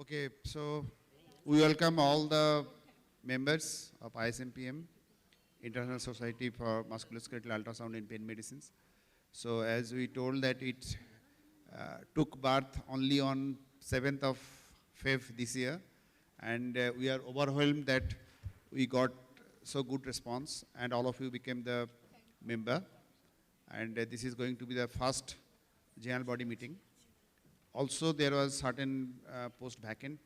Okay, so we welcome all the members of ISMPM, International Society for Musculoskeletal Ultrasound in Pain Medicines. So as we told that it took birth only on 7th of Feb this year, and we are overwhelmed that we got so good response and all of you became the member, and this is going to be the first general body meeting. Also, there was certain post vacant,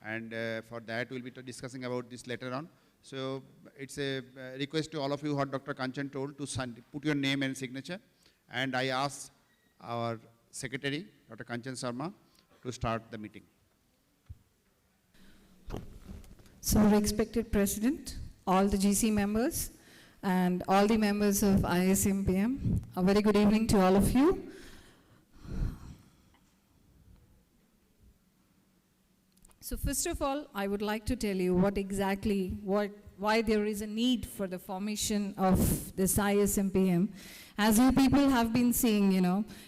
and for that we'll be discussing about this later on. So it's a request to all of you what Dr. Kanchan told to put your name and signature, and I ask our secretary, Dr. Kanchan Sharma, to start the meeting. So, respected President, all the GC members, and all the members of ISMPM, a very good evening to all of you. So first of all, I would like to tell you why there is a need for the formation of this ISMPM. As you people have been seeing,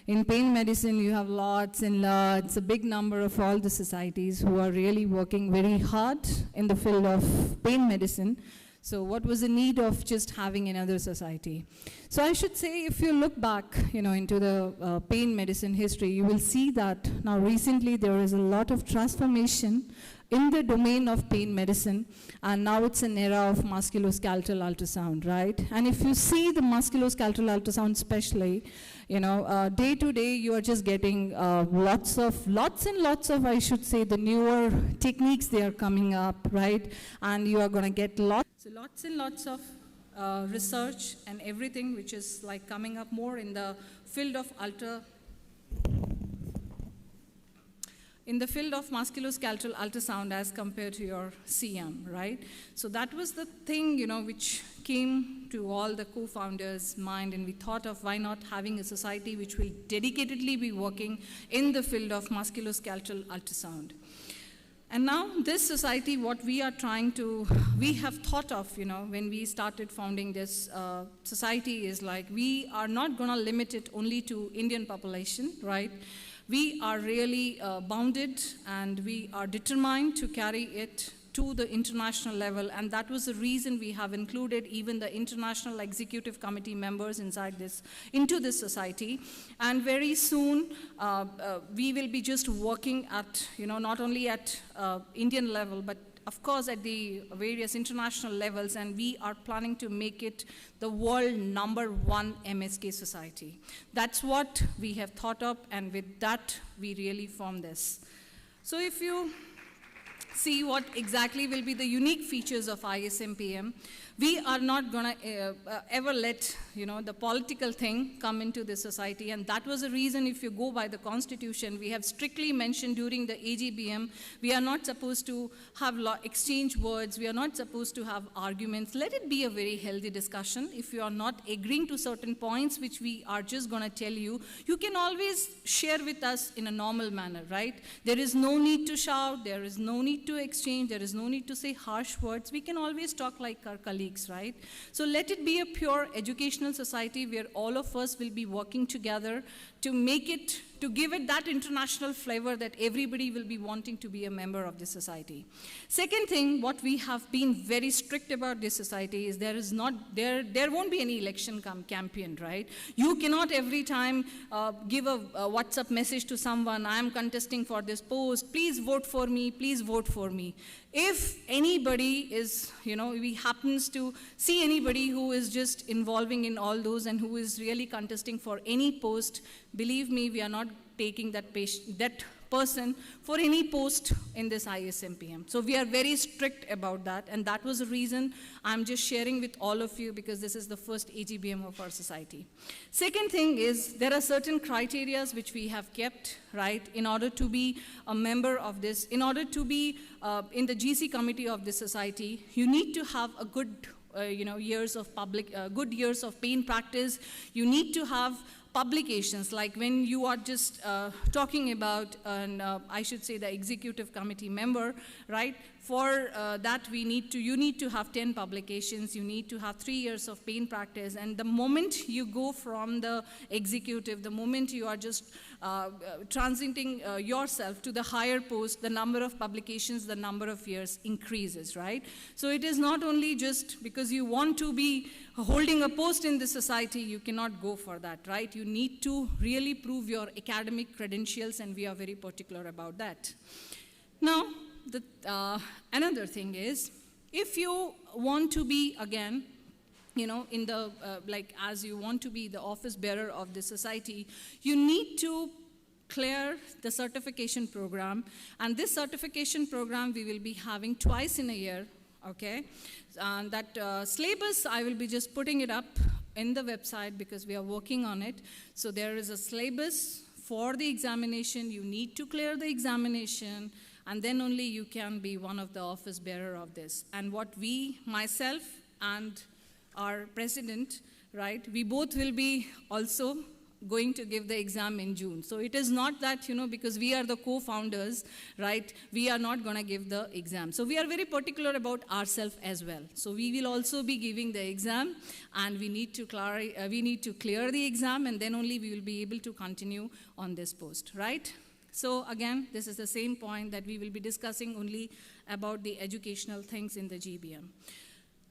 in pain medicine, you have lots and lots, a big number of all the societies who are really working very hard in the field of pain medicine. So what was the need of just having another society? So I should say, if you look back, into the pain medicine history, you will see that now recently there is a lot of transformation in the domain of pain medicine, and now it's an era of musculoskeletal ultrasound, right? And if you see the musculoskeletal ultrasound especially, day to day you are just getting lots and lots of, I should say, the newer techniques they are coming up, right? And you are going to get lots and lots of research and everything which is like coming up more in the field of musculoskeletal ultrasound as compared to your CM, right? So that was the thing, which came to all the co-founders' mind, and we thought of why not having a society which will dedicatedly be working in the field of musculoskeletal ultrasound. And now this society, what we have thought of, when we started founding this society is like, we are not going to limit it only to Indian population, right? We are really bounded, and we are determined to carry it to the international level, and that was the reason we have included even the International Executive Committee members into this society. And very soon, we will be just working at, not only at Indian level, but of course at the various international levels, and we are planning to make it the world #1 MSK society. That's what we have thought of, and with that, we really form this. So if you see what exactly will be the unique features of ISMPM, we are not going to ever let the political thing come into this society, and that was the reason, if you go by the constitution, we have strictly mentioned during the AGBM, we are not supposed to have exchange words, we are not supposed to have arguments. Let it be a very healthy discussion. If you are not agreeing to certain points which we are just going to tell you, you can always share with us in a normal manner, right? There is no need to shout, there is no need to exchange, there is no need to say harsh words. We can always talk like our colleagues, right? So let it be a pure educational society where all of us will be working together to make it, to give it that international flavor that everybody will be wanting to be a member of this society. Second thing, what we have been very strict about this society is there won't be any election campaign, right? You cannot every time give a WhatsApp message to someone, I am contesting for this post, please vote for me, please vote for me. If anybody is, we happens to see anybody who is just involving in all those and who is really contesting for any post, believe me, we are not taking that person for any post in this ISMPM. So we are very strict about that, and that was the reason I'm just sharing with all of you, because this is the first AGBM of our society. Second thing is, there are certain criteria which we have kept, right, in order to be a member of this, in order to be in the GC committee of this society, you need to have a good, years of good years of pain practice. You need to have publications, like when you are just talking about, I should say, the executive committee member, right? For that, you need to have 10 publications, you need to have 3 years of pain practice, and the moment you go from the executive, the moment you are just transiting yourself to the higher post, the number of publications, the number of years increases, right? So it is not only just because you want to be holding a post in the society, you cannot go for that, right? You need to really prove your academic credentials, and we are very particular about that. Now, another thing is, if you want to be, again, you know, in the, as you want to be the office bearer of the society, you need to clear the certification program. And this certification program we will be having twice in a year, okay? And that syllabus, I will be just putting it up in the website because we are working on it. So there is a syllabus for the examination. You need to clear the examination, and then only you can be one of the office bearer of this. And what myself and our president, right, we both will be also going to give the exam in June. So it is not that, you know, because we are the co-founders, right, we are not going to give the exam. So we are very particular about ourselves as well. So we will also be giving the exam, and we need to clear the exam, and then only we will be able to continue on this post, right? So again, this is the same point that we will be discussing only about the educational things in the GBM.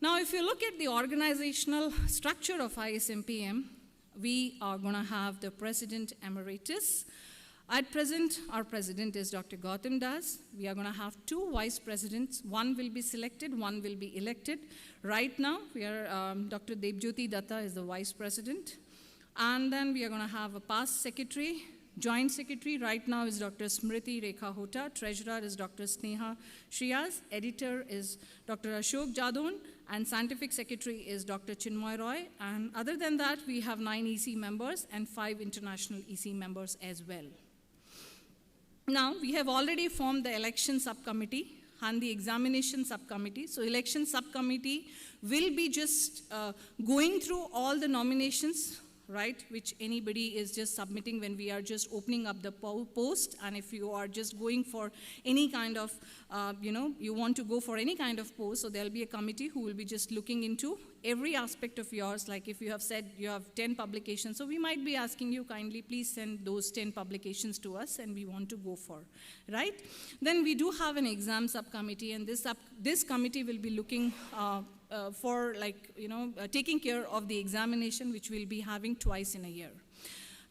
Now, if you look at the organizational structure of ISMPM, we are going to have the President Emeritus. At present, our president is Dr. Gautam Das. We are going to have 2 vice presidents. One will be selected, one will be elected. Right now, Dr. Debjyoti Datta is the vice president. And then we are going to have a past secretary. Joint secretary right now is Dr. Smriti Rekha Hota. Treasurer is Dr. Sneha Shriyas. Editor is Dr. Ashok Jadon. And scientific secretary is Dr. Chinmoy Roy. And other than that, we have 9 EC members and 5 international EC members as well. Now, we have already formed the election subcommittee and the examination subcommittee. So election subcommittee will be just going through all the nominations, right, which anybody is just submitting when we are just opening up the post. And if you are just going for any kind of, you want to go for any kind of post, so there'll be a committee who will be just looking into every aspect of yours. Like if you have said you have 10 publications, so we might be asking you kindly, please send those 10 publications to us, and we want to go for, right? Then we do have an exam subcommittee, and this committee will be looking for taking care of the examination, which we'll be having twice in a year.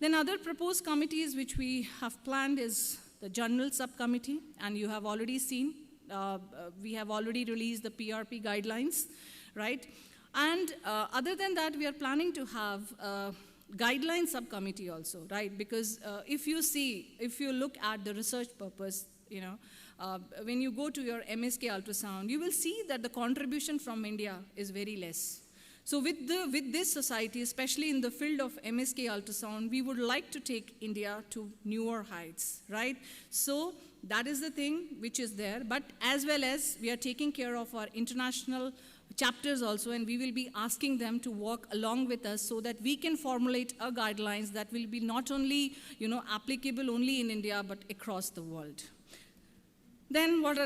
Then other proposed committees which we have planned is the journal subcommittee, and you have already seen, we have already released the PRP guidelines, right? And other than that, we are planning to have a guideline subcommittee also, right? Because if you look at the research purpose, when you go to your MSK ultrasound, you will see that the contribution from India is very less. So with this society, especially in the field of MSK ultrasound, we would like to take India to newer heights, right? So that is the thing which is there. But as well as we are taking care of our international chapters also, and we will be asking them to work along with us so that we can formulate our guidelines that will be not only, applicable only in India, but across the world. Then what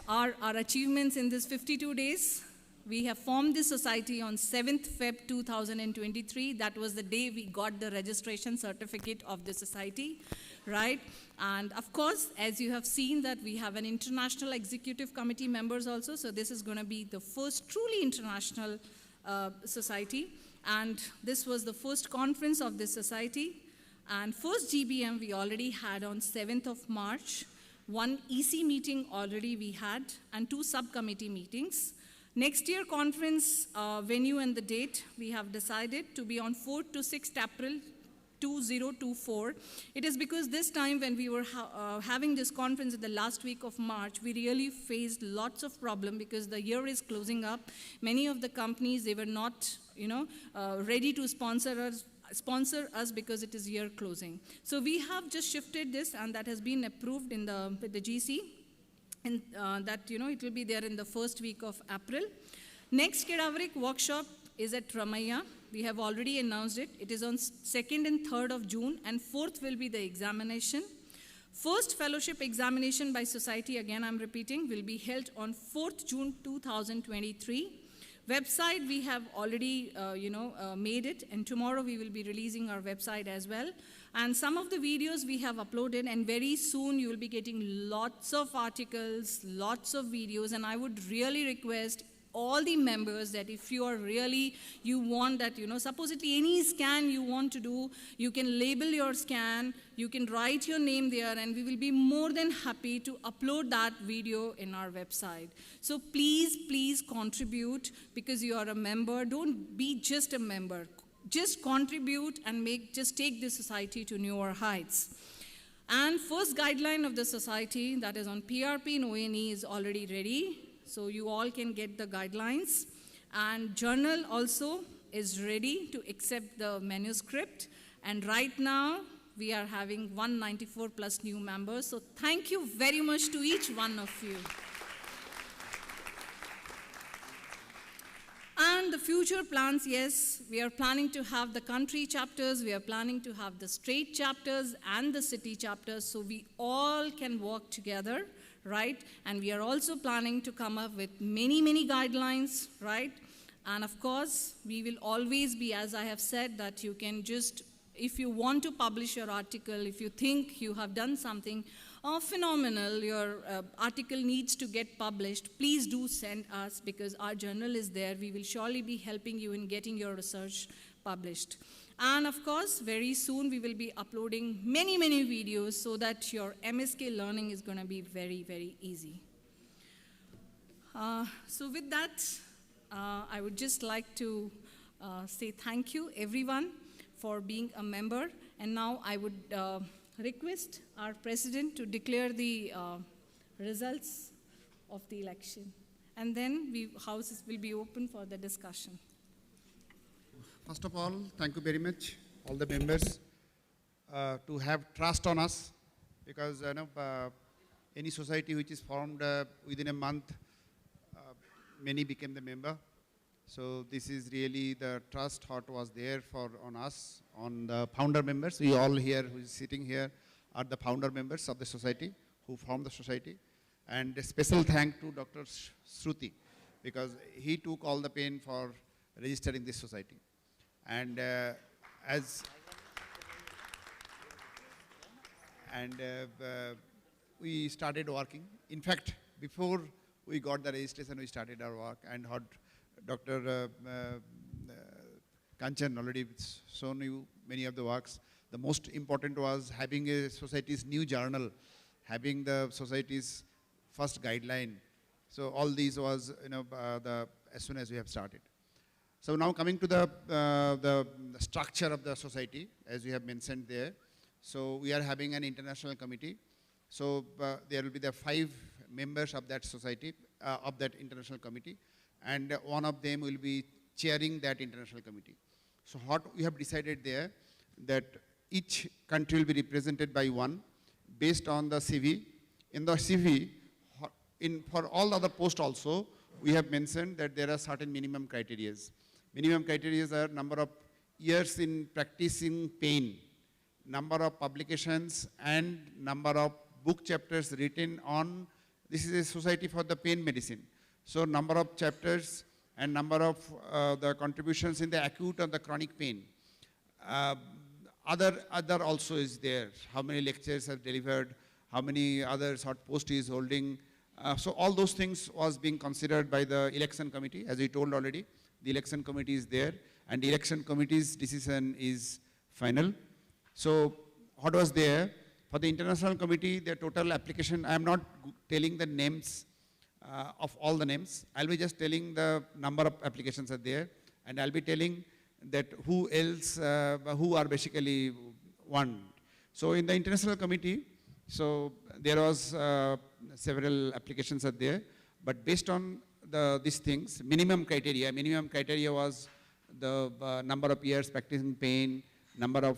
are our achievements in these 52 days? We have formed this society on 7th Feb 2023. That was the day we got the registration certificate of the society, right? And of course, as you have seen that we have an international executive committee members also. So this is going to be the first truly international society. And this was the first conference of this society. And first GBM we already had on 7th of March. 1 EC meeting already we had, and 2 subcommittee meetings. Next year conference venue and the date we have decided to be on 4th to 6th April 2024. It is because this time when we were having this conference in the last week of March, we really faced lots of problem because the year is closing up. Many of the companies, they were not, ready to sponsor us because it is year closing. So we have just shifted this, and that has been approved with the GC, and that it will be there in the first week of April. Next Cadaveric workshop is at Ramaiah. We have already announced it. It is on 2nd and 3rd of June, and 4th will be the examination. First fellowship examination by society, again I'm repeating, will be held on 4th June 2023. Website, we have already made it, and tomorrow we will be releasing our website as well. And some of the videos we have uploaded, and very soon you will be getting lots of articles, lots of videos, and I would really request all the members that if you are really, you want that, supposedly any scan you want to do, you can label your scan, you can write your name there, and we will be more than happy to upload that video in our website. So please, please contribute because you are a member. Don't be just a member. Just contribute and just take the society to newer heights. And first guideline of the society, that is on PRP and ONE, is already ready. So you all can get the guidelines. And journal also is ready to accept the manuscript. And right now, we are having 194 plus new members. So thank you very much to each one of you. And the future plans, yes, we are planning to have the country chapters, we are planning to have the state chapters and the city chapters, so we all can work together, right? And we are also planning to come up with many, many guidelines, right? And of course, we will always be, as I have said, that you can just, if you want to publish your article, if you think you have done something phenomenal, your article needs to get published, please do send us because our journal is there. We will surely be helping you in getting your research published. And of course, very soon we will be uploading many, many videos so that your MSK learning is going to be very, very easy. So with that, I would just like to say thank you, everyone, for being a member. And now I would request our president to declare the results of the election. And then houses will be open for the discussion. First of all, thank you very much, all the members, to have trust on us, because any society which is formed within a month, many became the member. So this is really the trust what was there on us, on the founder members. We all here who is sitting here are the founder members of the society who formed the society. And a special thank to Dr. Shruti, because he took all the pain for registering this society. And we started working. In fact, before we got the registration, we started our work and had Dr. Kanchan already shown you many of the works. The most important was having a society's new journal, having the society's first guideline. So all these was, as soon as we have started. So now coming to the structure of the society, as we have mentioned there. So we are having an international committee. So there will be the 5 members of that society, of that international committee. And one of them will be chairing that international committee. So what we have decided there, that each country will be represented by one based on the CV. In the CV, for all other posts also, we have mentioned that there are certain minimum criteria. Minimum criteria are number of years in practicing pain, number of publications, and number of book chapters written on, this is a society for the pain medicine. So number of chapters and number of the contributions in the acute and the chronic pain. Other also is there. How many lectures have delivered, how many others, what post he is holding. So all those things was being considered by the election committee. As we told already, the election committee is there and the election committee's decision is final. So what was there? For the international committee, the total application, I am not telling the names of all the names. I'll be just telling the number of applications are there, and I'll be telling that who else, who are basically one. So in the international committee, so there was several applications are there, but based on these things, minimum criteria was the number of years practicing pain, number of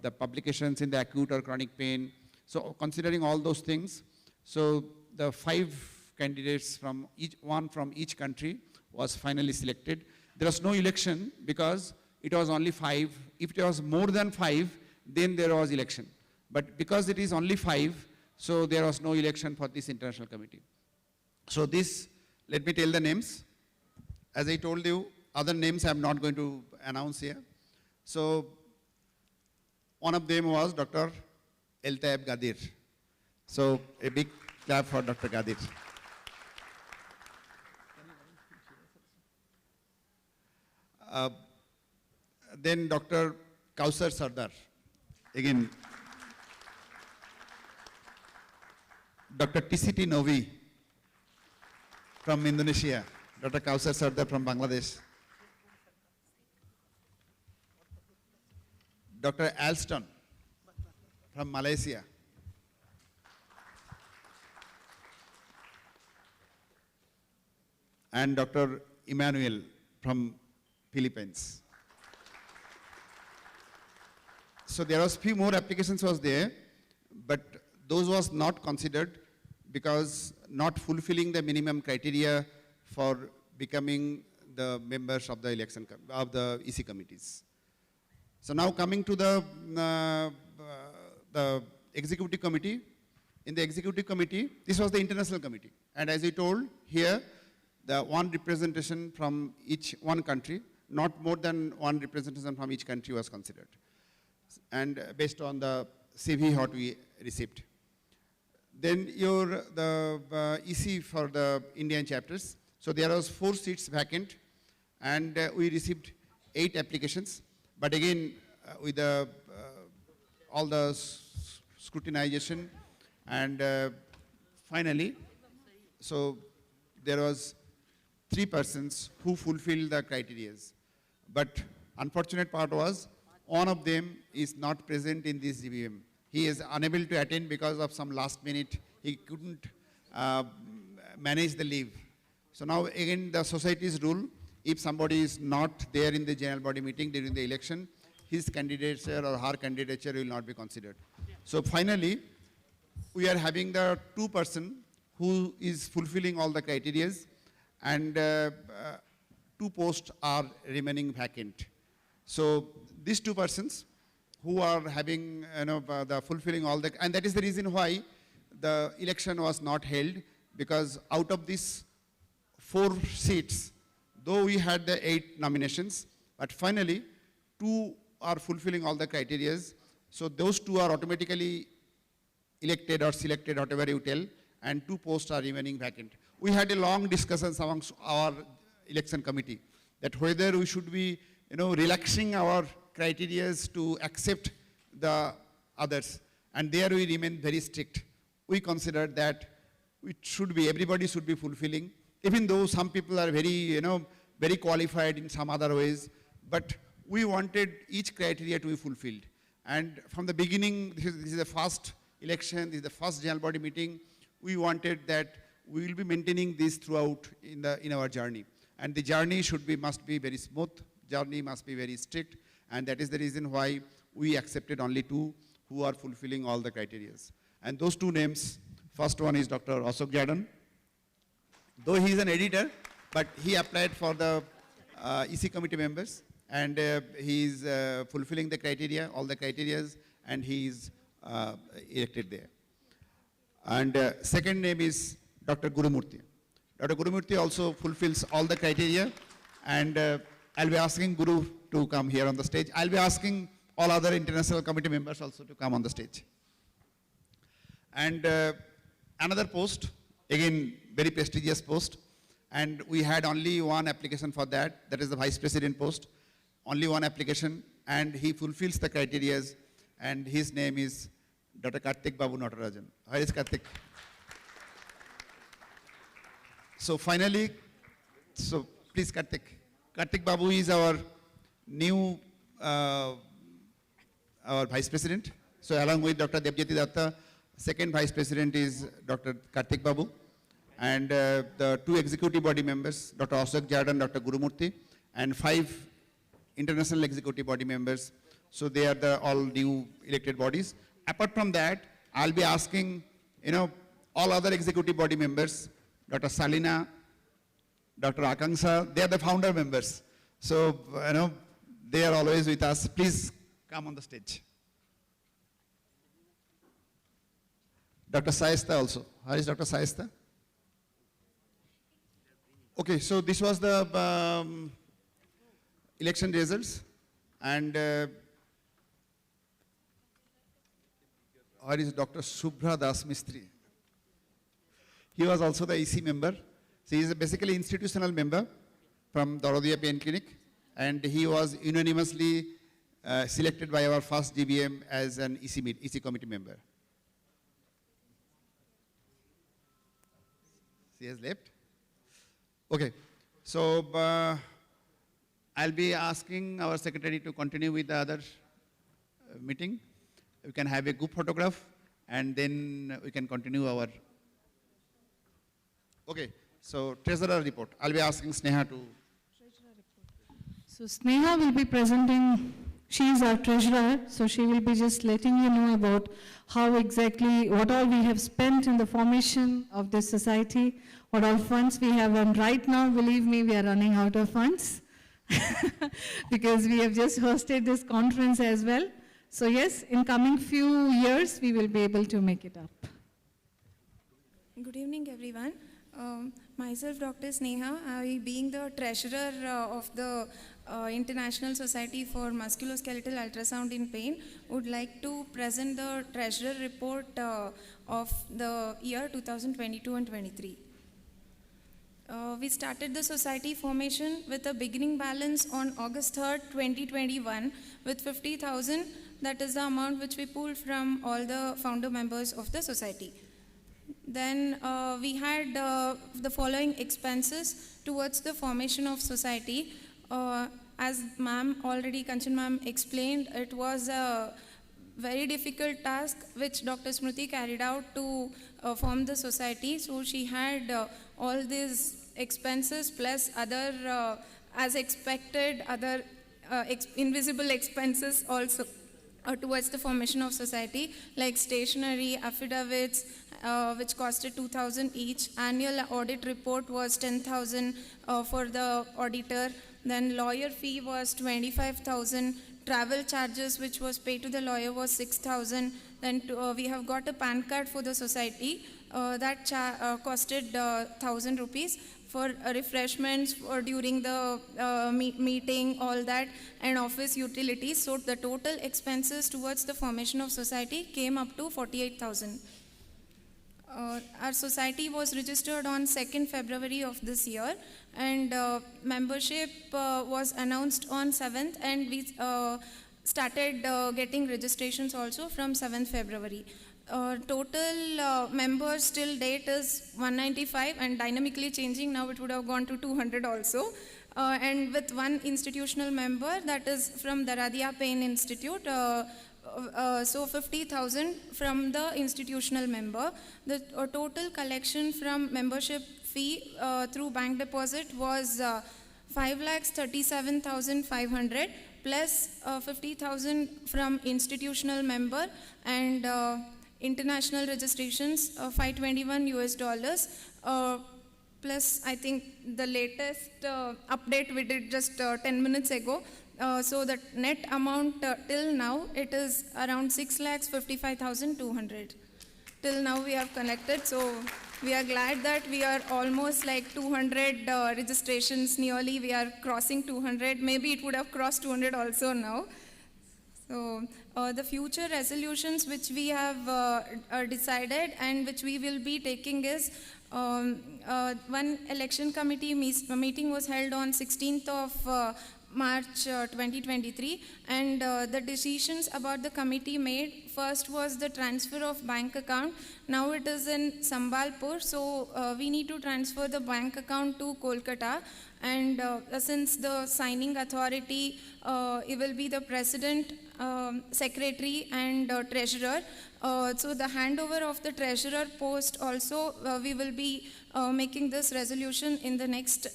the publications in the acute or chronic pain. So considering all those things, so the 5 candidates from each country was finally selected. There was no election because it was only 5. If it was more than 5, then there was election. But because it is only 5, so there was no election for this international committee. So this, let me tell the names. As I told you, other names I'm not going to announce here. So one of them was Dr. Eltaeb Gadir. So a big clap for Dr. Gadir. Then Dr. Kausar Sardar. Again, Dr. TCT Novi from Indonesia. Dr. Kausar Sardar from Bangladesh. Dr. Alston from Malaysia. And Dr. Emmanuel from Philippines. So there was few more applications was there, but those was not considered because not fulfilling the minimum criteria for becoming the members of the election of the EC committees. So now coming to the executive committee. In the executive committee, this was the international committee, and as I told here, the one representation from each one country, not more than one representation from each country was considered, and based on the CV what we received. Then the EC for the Indian chapters. So there was 4 seats vacant, and we received 8 applications. But again, with all the scrutinization, and finally, so there was 3 persons who fulfilled the criteria. But unfortunate part was, one of them is not present in this GBM. He is unable to attend because of some last minute, he couldn't manage the leave. So now again the society's rule, if somebody is not there in the general body meeting during the election, his candidature or her candidature will not be considered. So finally, we are having the 2 person who is fulfilling all the criteria, and 2 posts are remaining vacant. So these 2 persons who are having, the fulfilling all the, and that is the reason why the election was not held, because out of these 4 seats, though we had the 8 nominations, but finally 2 are fulfilling all the criteria. So those 2 are automatically elected or selected, whatever you tell, and 2 posts are remaining vacant. We had a long discussions amongst our election committee that whether we should be, relaxing our criteria to accept the others, and there we remain very strict. We considered that it should be, everybody should be fulfilling, even though some people are very, very qualified in some other ways, but we wanted each criteria to be fulfilled. And from the beginning, this is the first election, this is the first general body meeting, we wanted that we will be maintaining this throughout in our journey. And the journey must be very smooth, journey must be very strict, and that is the reason why we accepted only 2 who are fulfilling all the criteria. And those 2 names, first one is Dr. Ashok Jadon. Though he is an editor, but he applied for the EC committee members, and he is fulfilling the criteria, all the criteria, and he is elected there. And second name is Dr. Gurumurthy. Dr. Gurumurthy also fulfills all the criteria, and I'll be asking Guru to come here on the stage. I'll be asking all other international committee members also to come on the stage. And another post, again, very prestigious post, and we had only 1 application for that, that is the Vice President post, only 1 application, and he fulfills the criteria, and his name is Dr. Kartik Babu Natarajan. Where is Kartik? So finally, so please Kartik. Kartik Babu is our new our Vice President. So along with Dr. Debjyoti Datta, second Vice President is Dr. Kartik Babu. And the 2 executive body members, Dr. Ashok Jadon, Dr. Gurumurthy, and 5 international executive body members. So they are all new elected bodies. Apart from that, I'll be asking, all other executive body members, Dr. Salina, Dr. Akanksha, they are the founder members. So, They are always with us. Please come on the stage. Dr. Sayesta also. How is Dr. Sayesta? Okay, so this was the election results, and where is Dr. Subhra Das Mistry? He was also the EC member. So he is basically institutional member from Dorodia Pain Clinic, and he was unanimously selected by our first GBM as an EC committee member. He has left. Okay, so I'll be asking our secretary to continue with the other meeting. We can have a group photograph, and then we can continue our. Okay, so treasurer report. I'll be asking Sneha to. So Sneha will be presenting, she is our treasurer, so she will be just letting you know about how exactly, what all we have spent in the formation of this society, what all funds we have, and right now, believe me, we are running out of funds because we have just hosted this conference as well. So yes, in coming few years, we will be able to make it up. Good evening, everyone. Myself, Dr. Sneha, I being the treasurer of the International Society for Musculoskeletal Ultrasound in Pain, would like to present the treasurer report of the year 2022 and 23. We started the society formation with a beginning balance on August 3rd, 2021 with 50,000. That is the amount which we pulled from all the founder members of the society. Then we had the following expenses towards the formation of society. As ma'am already, Kanchan ma'am explained, it was a very difficult task which Dr. Smriti carried out to form the society. So she had all these expenses plus other, as expected, other invisible expenses also towards the formation of society, like stationery, affidavits, which costed 2,000 each. Annual audit report was 10,000 for the auditor. Then lawyer fee was 25,000. Travel charges which was paid to the lawyer was 6,000. Then we have got a PAN card for the society that costed 1,000 rupees for refreshments or during the meeting, all that, and office utilities. So the total expenses towards the formation of society came up to 48,000. Our society was registered on 2nd February of this year, and membership was announced on 7th, and we started getting registrations also from 7th February. Total members till date is 195 and dynamically changing. Now it would have gone to 200 also. And with one institutional member, that is from the Radia Pain Institute. So 50,000 from the institutional member. The total collection from membership fee through bank deposit was 5,37,500 plus 50,000 from institutional member, and international registrations, 521 US dollars, plus I think the latest update we did just 10 minutes ago. So the net amount till now, it is around 6,55,200. Till now we have collected, so we are glad that we are almost like 200 registrations nearly. We are crossing 200. Maybe it would have crossed 200 also now. So the future resolutions which we have decided and which we will be taking is one election committee meeting was held on 16th of March 2023, and the decisions about the committee made, first was the transfer of bank account. Now it is in Sambalpur, so we need to transfer the bank account to Kolkata, and since the signing authority it will be the president, secretary and treasurer, so the handover of the treasurer post also we will be making this resolution in the next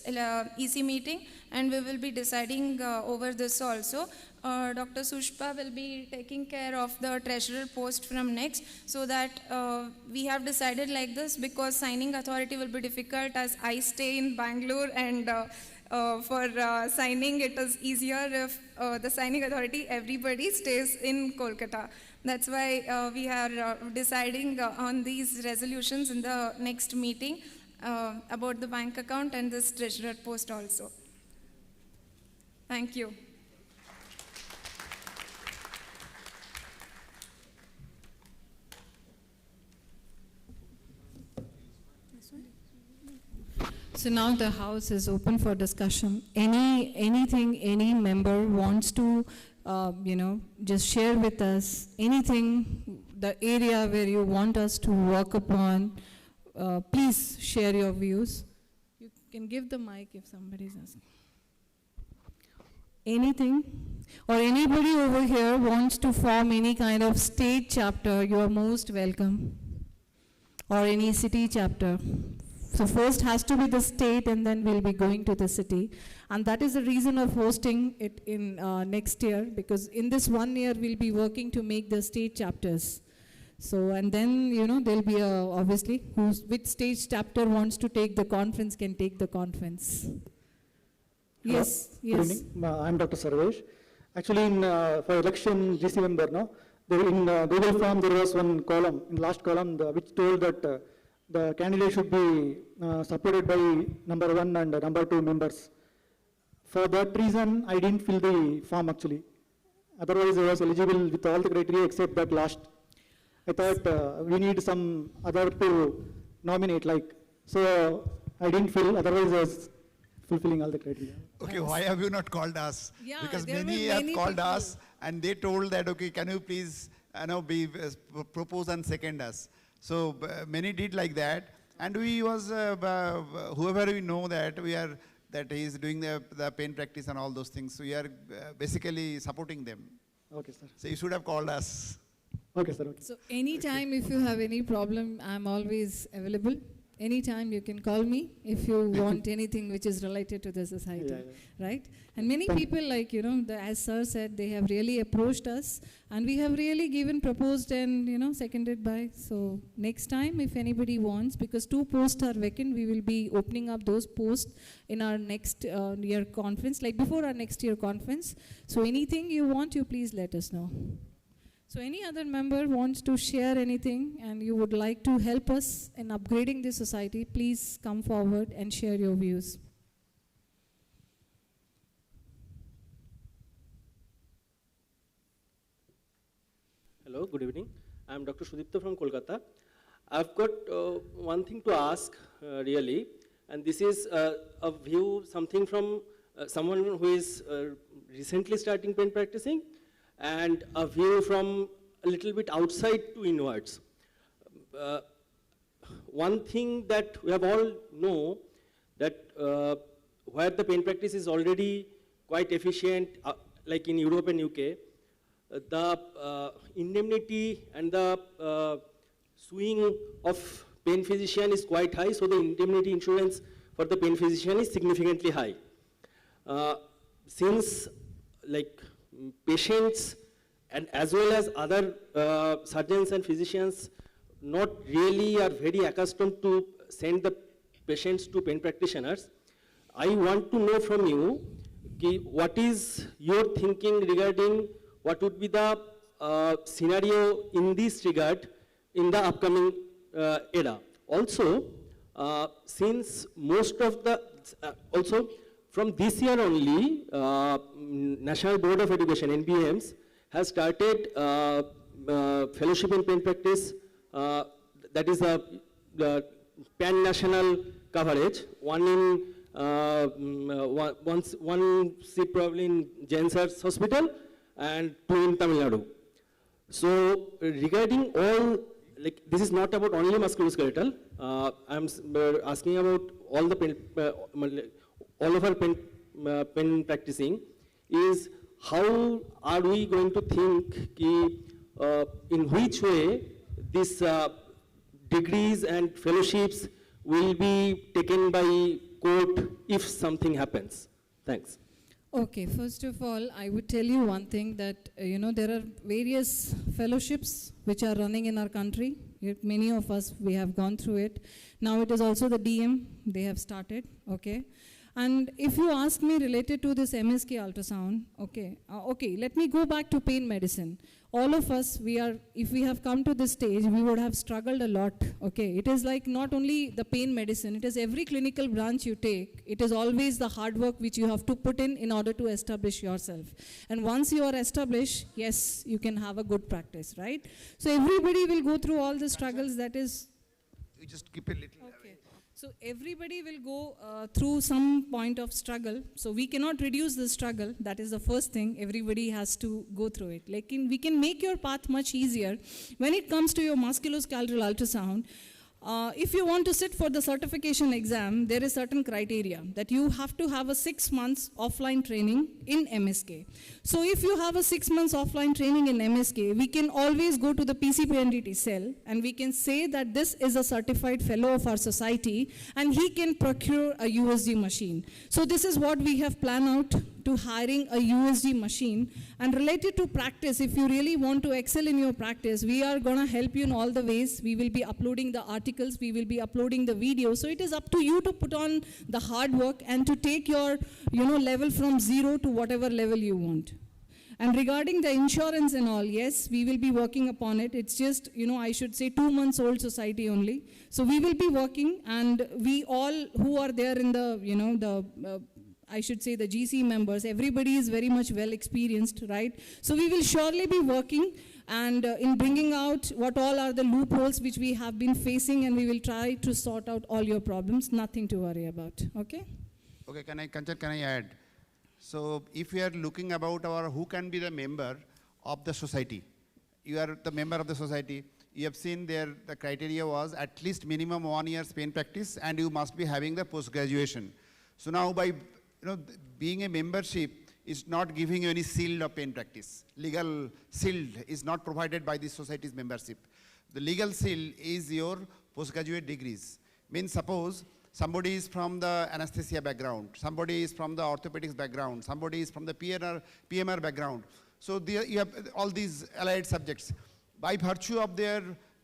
EC meeting, and we will be deciding over this also. Dr. Sushpa will be taking care of the treasurer post from next, so that we have decided like this because signing authority will be difficult as I stay in Bangalore and For signing, it is easier if the signing authority, everybody stays in Kolkata. That's why we are deciding on these resolutions in the next meeting about the bank account and this treasurer post also. Thank you. So now the house is open for discussion. Anything any member wants to, just share with us, anything, the area where you want us to work upon, please share your views. You can give the mic if somebody is asking. Anything? Or anybody over here wants to form any kind of state chapter, you are most welcome. Or any city chapter. So first has to be the state and then we'll be going to the city. And that is the reason of hosting it in next year, because in this 1 year we'll be working to make the state chapters. So, and then, there'll be obviously which state chapter wants to take the conference can take the conference. Yes, yes. Good evening. I'm Dr. Sarvesh. Actually, for election GC member, in Google form there was one column, in last column, which told that the candidate should be supported by number 1 and number 2 members. For that reason, I didn't fill the form actually. Otherwise, I was eligible with all the criteria except that last. I thought we need some other to nominate, so I didn't fill, otherwise I was fulfilling all the criteria. Okay, why have you not called us? Yeah, because there many were have many called people. us and they told that, okay, can you please propose and second us. So many did like that. And we was, whoever we know that that he is doing the pain practice and all those things. So we are basically supporting them. Okay, sir. So you should have called us. Okay, sir. Okay. So anytime if you have any problem, I'm always available. Anytime you can call me if you want anything which is related to the society, right? And many people, as sir said, they have really approached us and we have really proposed and, seconded by. So next time if anybody wants, because 2 posts are vacant, we will be opening up those posts in our next year conference, before our next year conference. So anything you want, you please let us know. So any other member wants to share anything and you would like to help us in upgrading the society, please come forward and share your views. Hello, good evening. I am Dr. Sudipta from Kolkata. I've got one thing to ask really, and this is a view, something from someone who is recently starting pain practicing, and a view from a little bit outside to inwards. One thing that we have all know that where the pain practice is already quite efficient, like in Europe and UK, the indemnity and the suing of pain physician is quite high, so the indemnity insurance for the pain physician is significantly high. Since patients and as well as other surgeons and physicians not really are very accustomed to send the patients to pain practitioners, I want to know from you what is your thinking regarding what would be the scenario in this regard in the upcoming era. Also, since most of the, also from this year only, National Board of Education, NBMs, has started fellowship in pain practice, that is the pan-national coverage, one seat probably in Jensars Hospital and 2 in Tamil Nadu. So regarding all, this is not about only musculoskeletal, I'm asking about all the pain, all of our pain practicing, is how are we going to think in which way these degrees and fellowships will be taken by court if something happens. Thanks. Okay, first of all, I would tell you one thing that, there are various fellowships which are running in our country. Many of us, we have gone through it. Now it is also the DM, they have started, okay? And if you ask me related to this MSK ultrasound, okay, let me go back to pain medicine. All of us, if we have come to this stage, we would have struggled a lot, okay? It is like not only the pain medicine, it is every clinical branch you take, it is always the hard work which you have to put in order to establish yourself. And once you are established, yes, you can have a good practice, right? So everybody will go through all the struggles that is. You just keep a little Okay. So everybody will go through some point of struggle. So we cannot reduce the struggle. That is the first thing. Everybody has to go through it. Like we can make your path much easier. When it comes to your musculoskeletal ultrasound, if you want to sit for the certification exam, there is certain criteria that you have to have a 6 months offline training in MSK. So if you have a 6 months offline training in MSK, we can always go to the PCPNDT cell and we can say that this is a certified fellow of our society and he can procure a USG machine. So this is what we have planned out to hiring a USG machine. And related to practice, if you really want to excel in your practice, we are going to help you in all the ways. We will be uploading the articles, we will be uploading the videos. So it is up to you to put on the hard work and to take your level from 0 to whatever level you want. And regarding the insurance and all, yes, we will be working upon it. It's just, I should say 2 months old society only. So we will be working, and we all who are there in the, I should say the GC members, everybody is very much well experienced, right? So we will surely be working and in bringing out what all are the loopholes which we have been facing, and we will try to sort out all your problems. Nothing to worry about, okay? Okay, Kanchan, can I add? So if we are looking about who can be the member of the society, you are the member of the society, you have seen there the criteria was at least minimum 1 year's pain practice and you must be having the post-graduation. So now by being a membership is not giving you any shield of pain practice. Legal shield is not provided by the society's membership. The legal shield is your postgraduate degrees. Means suppose somebody is from the anesthesia background, somebody is from the orthopedics background, somebody is from the PMR background. So you have all these allied subjects. By virtue of their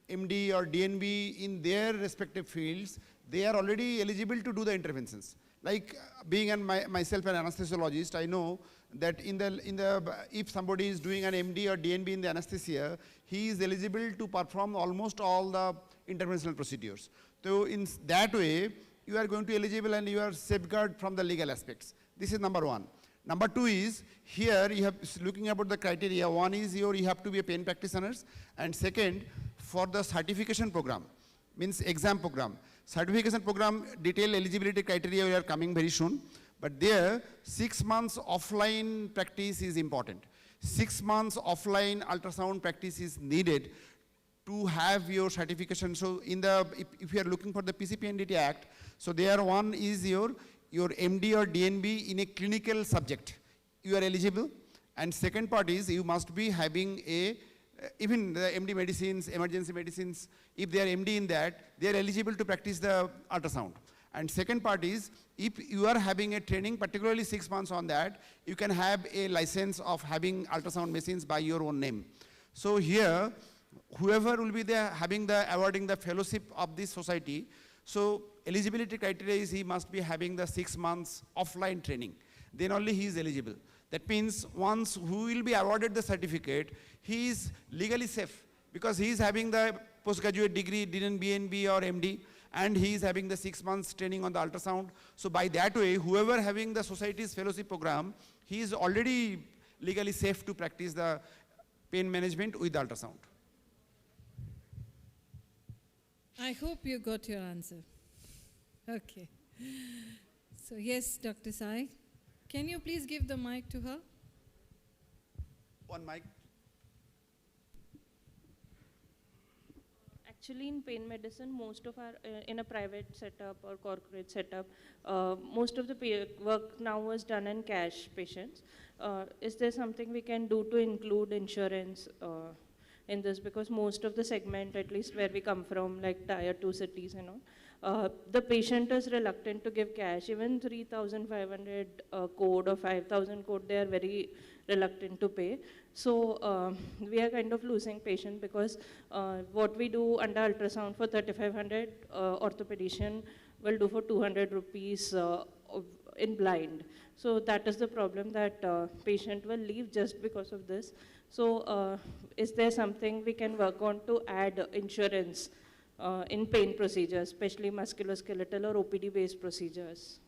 MD or DNB in their respective fields, they are already eligible to do the interventions. Like being myself an anesthesiologist, I know that if somebody is doing an MD or DNB in the anesthesia, he is eligible to perform almost all the interventional procedures. So in that way, you are going to eligible and you are safeguarded from the legal aspects. This is number one. Number two is, here you have looking about the criteria. One is you have to be a pain practitioners, and second, for the certification program, means exam program. Certification program detailed eligibility criteria we are coming very soon, but there 6 months offline practice is important. 6 months offline ultrasound practice is needed to have your certification. So if you are looking for the PCPNDT Act, so there one is your MD or DNB in a clinical subject, you are eligible. And second part is you must be having even the MD medicines, emergency medicines, if they are MD in that, they are eligible to practice the ultrasound. And second part is, if you are having a training, particularly 6 months on that, you can have a license of having ultrasound machines by your own name. So here, whoever will be there having awarding the fellowship of this society, so eligibility criteria is he must be having the 6 months offline training. Then only he is eligible. That means once who will be awarded the certificate, he is legally safe because he is having the postgraduate degree, didn't BNB or MD, and he is having the 6 months training on the ultrasound. So by that way, whoever having the society's fellowship program, he is already legally safe to practice the pain management with the ultrasound. I hope you got your answer. Okay. So yes, Dr. Sai, can you please give the mic to her? One mic. Actually, in pain medicine, most of our, in a private setup or corporate setup, most of the work now is done in cash patients. Is there something we can do to include insurance in this? Because most of the segment, at least where we come from, like tier 2 cities, the patient is reluctant to give cash. Even 3,500 code or 5,000 code, they are very reluctant to pay. So we are kind of losing patient because what we do under ultrasound for 3,500, orthopedician will do for 200 rupees in blind. So that is the problem, that patient will leave just because of this. So is there something we can work on to add insurance in pain procedures, especially musculoskeletal or OPD-based procedures,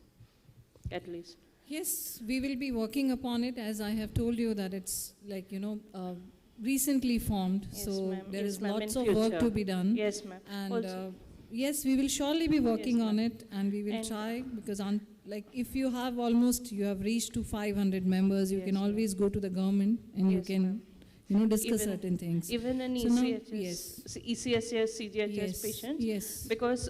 at least? Yes, we will be working upon it. As I have told you that it's like, recently formed. Yes, so ma'am. there Yes, is ma'am, lots in of work future. to be done. Yes, ma'am. And Also- yes, we will surely be working Yes, on ma'am. it, and we will And- try, because like if you have reached to 500 members, you Yes, can ma'am. always go to the government and you Yes, can ma'am. discuss Even- certain things. Even in So now- ECHS, ECHS, CGHS Yes, patients. yes. Because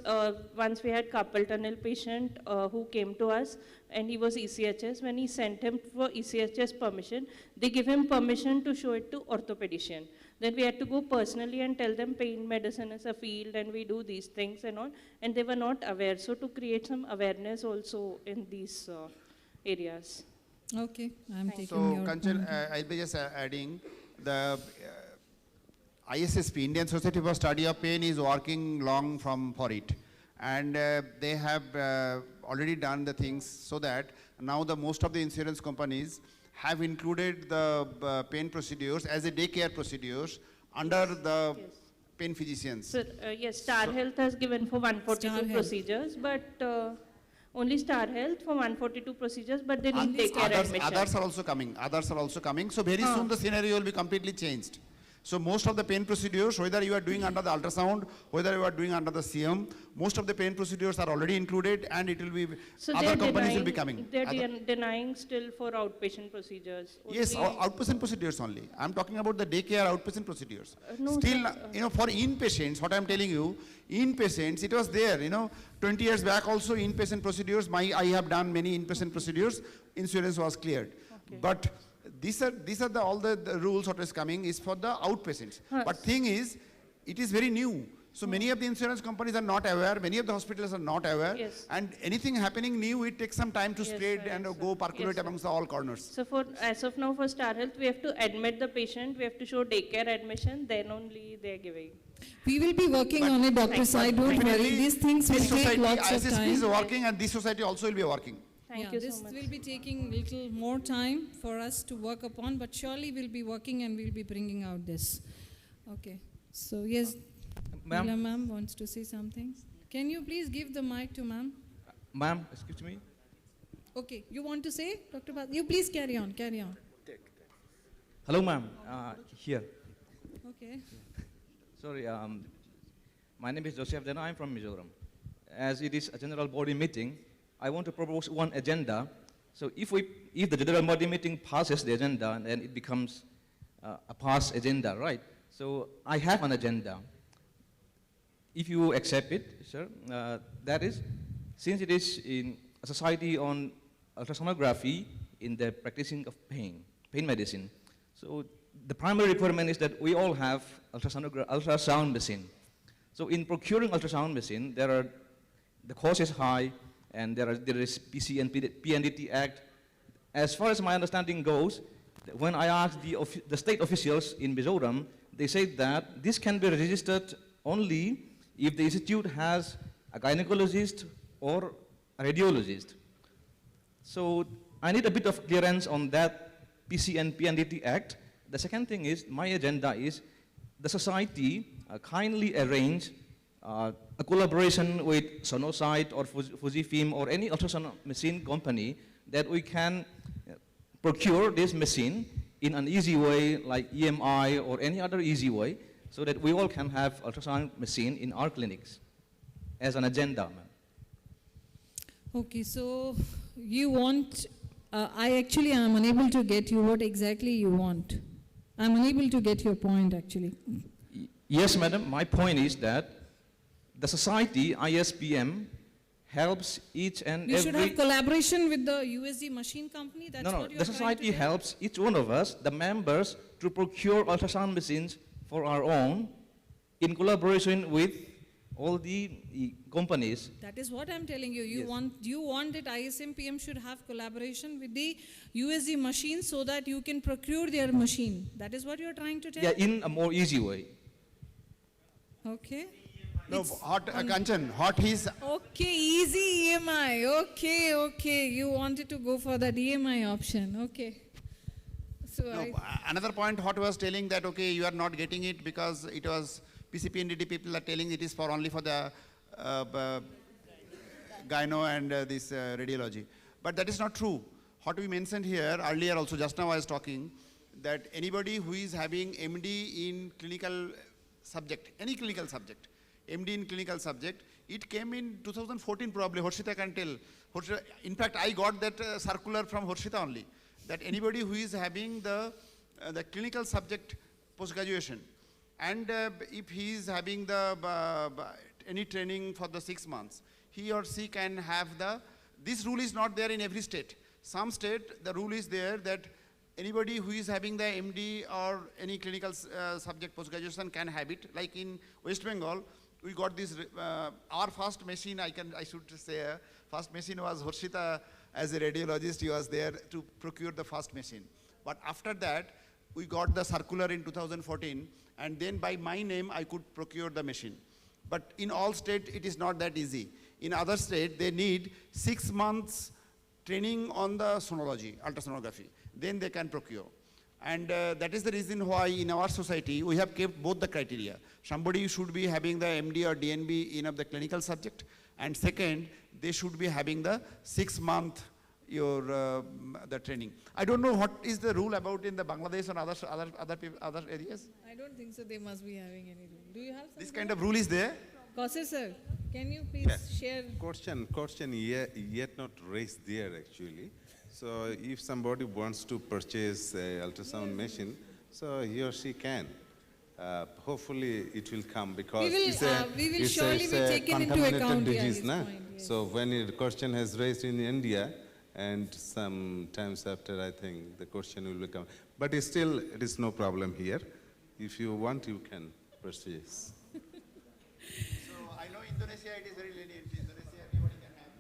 once we had carpal tunnel patient who came to us and he was ECHS. When he sent him for ECHS permission, they give him permission to show it to orthopedician. Then we had to go personally and tell them pain medicine is a field and we do these things and all. And they were not aware. So to create some awareness also in these areas. Okay, I'm Thank taking So, your Kanchan, point. I'll be just adding the ISSP, Indian Society for Study of Pain, is working long for it. And they have already done the things so that now most of the insurance companies have included the pain procedures as a daycare procedures under the Yes. pain physicians. So, yes, Star Health has given for 142 Star Health. procedures, but only Star Health for 142 procedures, but they need Only daycare Others, admission. others are also coming. Others are also coming. So very soon the scenario will be completely changed. So most of the pain procedures, whether you are doing under the ultrasound, whether you are doing under the CM, most of the pain procedures are already included, and it will be So other they're companies will be denying- coming. They're Other- denying still for outpatient procedures. Yes, Only- outpatient procedures only. I'm talking about the daycare outpatient procedures. No, Still, sir, for inpatients, what I'm telling you, inpatients, it was there, 20 years back also inpatient procedures, I have done many inpatient procedures, insurance was cleared. Okay. But these are all the rules what is coming is for the outpatients. But thing is, it is very new. So many of the insurance companies are not aware, many of the hospitals are not aware. Yes. And anything happening new, it takes some time to Yes, spread sir, and yes, go sir. percolate Yes, sir. amongst all corners. So as of now for Star Health, we have to admit the patient, we have to show daycare admission, then only they're giving. We will be working on it, Dr. Sai, don't worry. Definitely, These things will this take society, lots of ISSP is time. working, and this society also will be working. Thank you This so much. will be taking little more time for us to work upon, but surely we'll be working and we'll be bringing out this. Okay, so yes, Ma'am? Leela ma'am wants to say something. Can you please give the mic to ma'am? Ma'am, excuse me. Okay, you want to say, Dr. Bhatt? You please carry on, carry on. Hello, ma'am. Here. Okay. Sorry, my name is Joseph Dena. I'm from Mizoram. As it is a general body meeting, I want to propose one agenda. So if the general body meeting passes the agenda, then it becomes a passed agenda, right? So I have an agenda. If you accept it, sir, that is, since it is in a society on ultrasonography in the practicing of pain medicine, so the primary requirement is that we all have ultrasound machine. So in procuring ultrasound machine, the cost is high, and there is PC and PNDT Act. As far as my understanding goes, when I asked the state officials in Mizoram, they said that this can be registered only if the institute has a gynecologist or a radiologist. So I need a bit of clearance on that PC and PNDT Act. The second thing is, my agenda is the society kindly arrange a collaboration with Sonosite or Fujifilm or any ultrasound machine company that we can procure this machine in an easy way like EMI or any other easy way so that we all can have ultrasound machine in our clinics as an agenda, ma'am. Okay, so you want, I am unable to get you what exactly you want. I'm unable to get your point actually. Yes, madam, my point is that the society, ISPM, helps each and You every... should have collaboration with the USG machine company, that's No, what you're the trying society to tell? helps each one of us, the members, to procure ultrasound machines for our own in collaboration with all the companies. That is what I'm telling you. Yes. You want that ISMPM should have collaboration with the USG machine so that you can procure their machine. That is what you're trying to tell? Yeah, in a more easy way. Okay. No, It's hot, on- Kanchan, hot is, Okay, easy EMI. Okay, okay. You wanted to go for that EMI option. Okay. So no, I, another point hot was telling that, okay, you are not getting it because it was PCPNDT people are telling it is for only for the gyno and this radiology. But that is not true. What we mentioned here earlier also, just now I was talking, that anybody who is having MD in clinical subject, any clinical subject, MD in clinical subject, it came in 2014 probably, Harshita can tell. In fact, I got that circular from Harshita only, that anybody who is having the clinical subject post-graduation, and if he is having any training for the 6 months, he or she can have this rule is not there in every state. Some state, the rule is there that anybody who is having the MD or any clinical subject post-graduation can have it. Like in West Bengal, we got this, our first machine, I should say, first machine was Harshita as a radiologist, he was there to procure the first machine. But after that, we got the circular in 2014, and then by my name, I could procure the machine. But in all states, it is not that easy. In other states, they need 6 months training on the sonology, ultrasonography. Then they can procure. And that is the reason why in our society, we have kept both the criteria. Somebody should be having the MD or DNB in of the clinical subject. And second, they should be having the 6 month the training. I don't know what is the rule about in the Bangladesh and other areas. I don't think so. They must be having any rule. Do you have some? This kind of rule is there. Kausar sir, can you please share? Question yet not raised there actually. So if somebody wants to purchase a ultrasound machine, so he or she can. Hopefully it will come because We will surely be a taken into contaminated account. disease, His na? point, yes. So when the question has raised in India, and some times after, I think the question will become. But it is no problem here. If you want, you can purchase. So I know Indonesia, it is very lenient. Indonesia, everybody can have.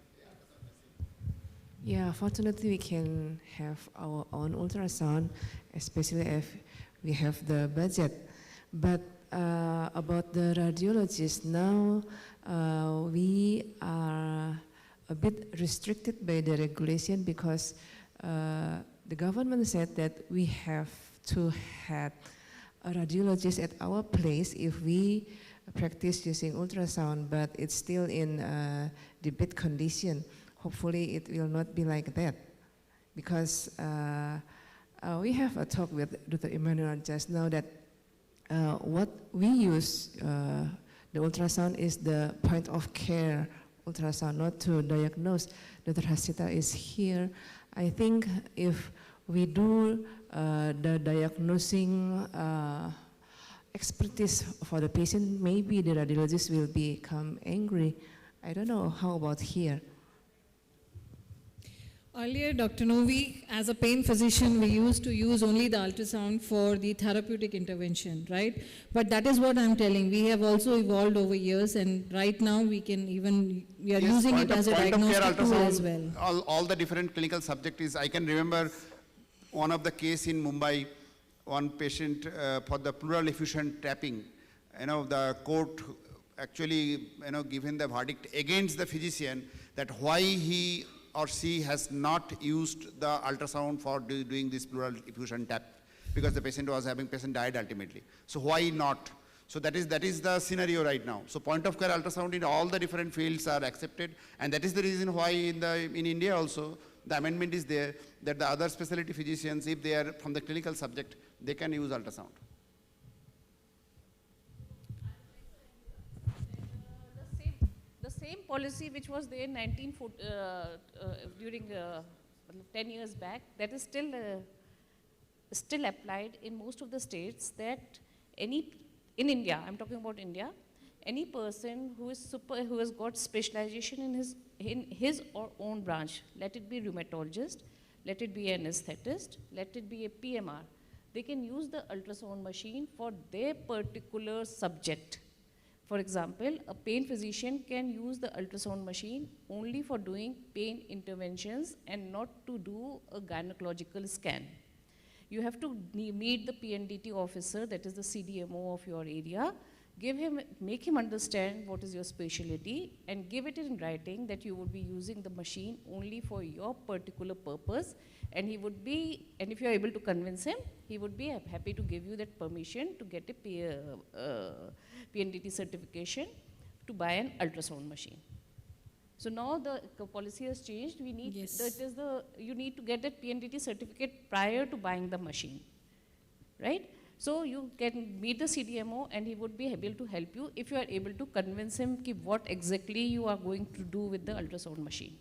Yeah, fortunately we can have our own ultrasound, especially if we have the budget. But about the radiologists now, we are a bit restricted by the regulation because the government said that we have to have a radiologist at our place if we practice using ultrasound, but it's still in debate condition. Hopefully it will not be like that because we have a talk with Dr. Emmanuel just now that what we use, the ultrasound is the point of care ultrasound, not to diagnose. Dr. Hasita is here. I think if we do the diagnosing expertise for the patient, maybe the radiologist will become angry. I don't know, how about here? Earlier, Dr. Novi, as a pain physician, we used to use only the ultrasound for the therapeutic intervention, right? But that is what I'm telling. We have also evolved over years, and right now we are using it as a diagnostic tool as well. All the different clinical subject is, I can remember one of the case in Mumbai, one patient for the pleural effusion tapping, the court actually, given the verdict against the physician that why he or she has not used the ultrasound for doing this pleural effusion tap because the patient died ultimately. So why not? So that is the scenario right now. So point of care ultrasound in all the different fields are accepted, and that is the reason why in India also the amendment is there that the other specialty physicians, if they are from the clinical subject, they can use ultrasound. The same policy which was there in during 10 years back, that is still applied in most of the states, that in India, I'm talking about India, any person who has got specialization in his or own branch, let it be rheumatologist, let it be an anesthetist, let it be a PMR, they can use the ultrasound machine for their particular subject. For example, a pain physician can use the ultrasound machine only for doing pain interventions and not to do a gynecological scan. You have to meet the PNDT officer, that is the CDMO of your area. make him understand what is your specialty, and give it in writing that you would be using the machine only for your particular purpose, and if you are able to convince him, he would be happy to give you that permission to get a PNDT certification to buy an ultrasound machine. So now the policy has changed. You need to get that PNDT certificate prior to buying the machine, right? So you can meet the CDMO and he would be able to help you if you are able to convince him what exactly you are going to do with the ultrasound machine.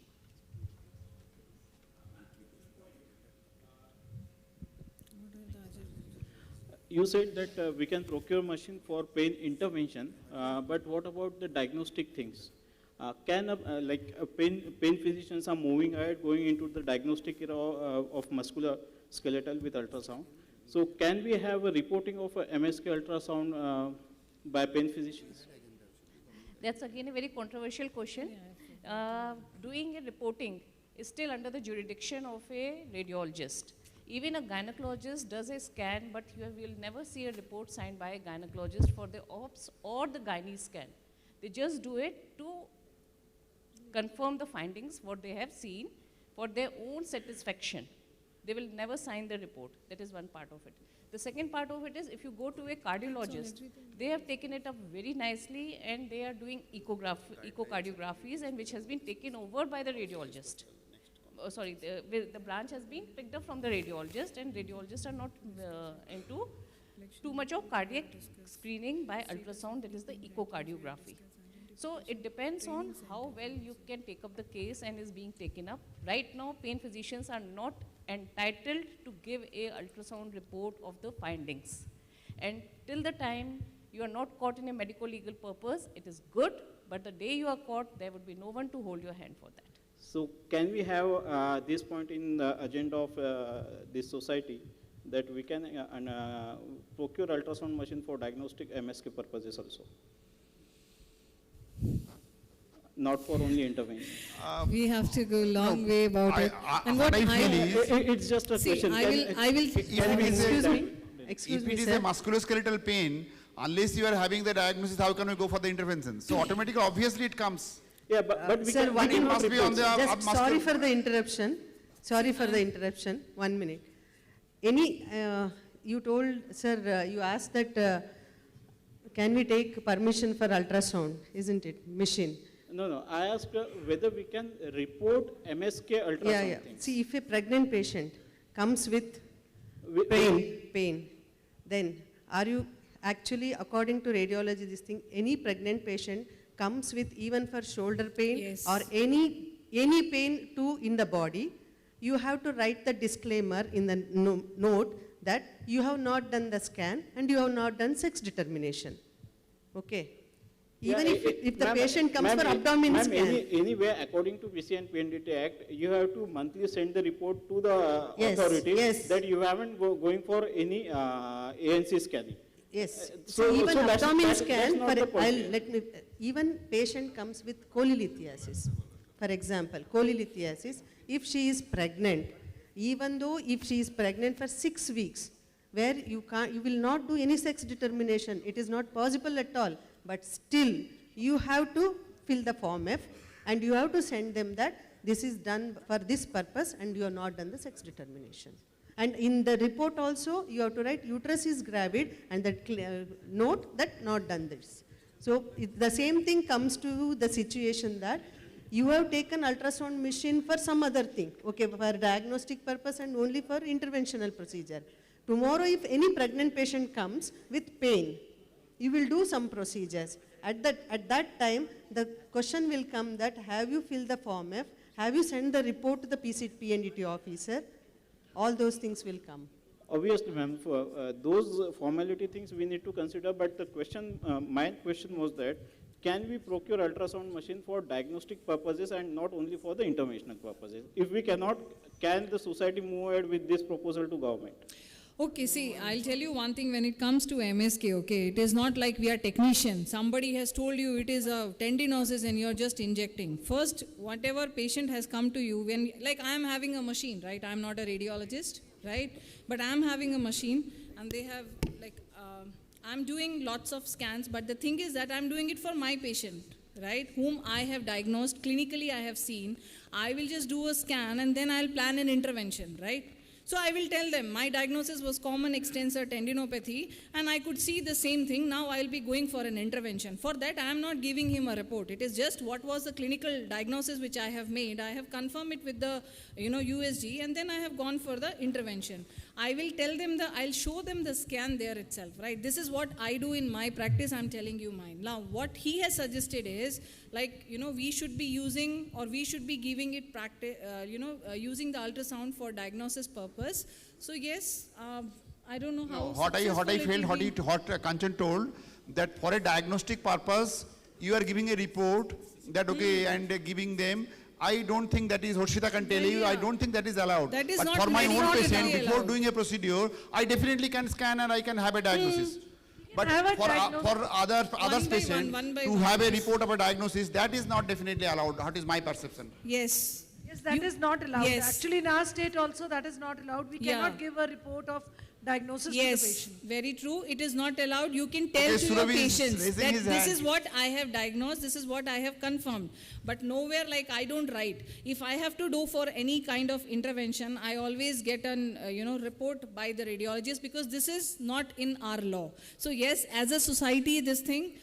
You said that we can procure machine for pain intervention, but what about the diagnostic things? Pain physicians are moving ahead, going into the diagnostic era of musculoskeletal with ultrasound. So can we have a reporting of a MSK ultrasound by pain physicians? That's again a very controversial question. Doing a reporting is still under the jurisdiction of a radiologist. Even a gynecologist does a scan, but you will never see a report signed by a gynecologist for the OPS or the gynae scan. They just do it to confirm the findings, what they have seen, for their own satisfaction. They will never sign the report. That is one part of it. The second part of it is if you go to a cardiologist, they have taken it up very nicely and they are doing echocardiographies, and which has been taken over by the radiologist. The branch has been picked up from the radiologist, and radiologists are not into too much of cardiac screening by ultrasound, that is the echocardiography. So it depends on how well you can take up the case and is being taken up. Right now, pain physicians are not entitled to give a ultrasound report of the findings. And till the time you are not caught in a medical legal purpose, it is good, but the day you are caught, there would be no one to hold your hand for that. So can we have this point in the agenda of this society, that we can procure ultrasound machine for diagnostic MSK purposes also? Not for only intervention. We have to go a long way about it. And what I feel is, it's just a question. If it is a musculoskeletal pain, unless you are having the diagnosis, how can we go for the intervention? So automatically, obviously it comes. Yeah, but we Sir, can must be on the just sorry for the interruption. Sorry for the interruption. 1 minute. You told, sir, you asked that can we take permission for ultrasound, isn't it? Machine. No. I asked whether we can report MSK ultrasound. Yeah. Things. See, if a pregnant patient comes with pain, then are you actually, according to radiology, this thing, any pregnant patient comes with even for shoulder pain or any pain too in the body, you have to write the disclaimer in the note that you have not done the scan and you have not done sex determination. Okay. Even if the patient comes for abdomen scan. Anyway, according to PC and PNDT Act, you have to monthly send the report to the authority that you haven't going for any ANC scanning. Yes. So even abdomen scan, even patient comes with cholelithiasis. For example, cholelithiasis, if she is pregnant, even though if she is pregnant for 6 weeks, where you will not do any sex determination, it is not possible at all, but still you have to fill the Form F and you have to send them that this is done for this purpose and you have not done the sex determination. And in the report also, you have to write uterus is gravid and that note that not done this. So the same thing comes to the situation that you have taken ultrasound machine for some other thing, okay, for diagnostic purpose and only for interventional procedure. Tomorrow, if any pregnant patient comes with pain, you will do some procedures. At that time, the question will come that have you filled the Form F? Have you sent the report to the PNDT officer? All those things will come. Obviously, ma'am, for those formality things we need to consider, but the question, my question was that, can we procure ultrasound machine for diagnostic purposes and not only for the interventional purposes? If we cannot, can the society move ahead with this proposal to government? Okay, see, I'll tell you one thing when it comes to MSK, okay, it is not like we are technicians. Somebody has told you it is a tendinosis and you're just injecting. First, whatever patient has come to you, like I am having a machine, right? I'm not a radiologist, right? But I'm having a machine and they have like I'm doing lots of scans, but the thing is that I'm doing it for my patient, right, whom I have diagnosed, clinically I have seen. I will just do a scan and then I'll plan an intervention, right? So I will tell them, my diagnosis was common extensor tendinopathy, and I could see the same thing. Now I'll be going for an intervention. For that, I am not giving him a report. It is just what was the clinical diagnosis which I have made. I have confirmed it with the USG, and then I have gone for the intervention. I will tell them I'll show them the scan there itself, right? This is what I do in my practice. I'm telling you mine. Now, what he has suggested is, we should be using, or we should be giving it using the ultrasound for diagnosis purpose. So yes, I don't know how. What I felt, what Kanchan told, that for a diagnostic purpose, you are giving a report that and giving them. I don't think that is, Harshita can tell you, I don't think that is allowed. That is but not for my own patient, before allowed. doing a procedure, I definitely can scan and I can have a diagnosis. But for other patients to have a report of a diagnosis, that is not definitely allowed. That is my perception. Yes. Yes, that is not allowed. Yes. Actually, in our state also, that is not allowed. We cannot give a report of diagnosis to the patient. Yes, very true. It is not allowed. You can tell to your Surabhi is patients raising that his this hand. is what I have diagnosed, this is what I have confirmed. But nowhere I don't write. If I have to do for any kind of intervention, I always get an report by the radiologist, because this is not in our law. So yes, as a society, this thing,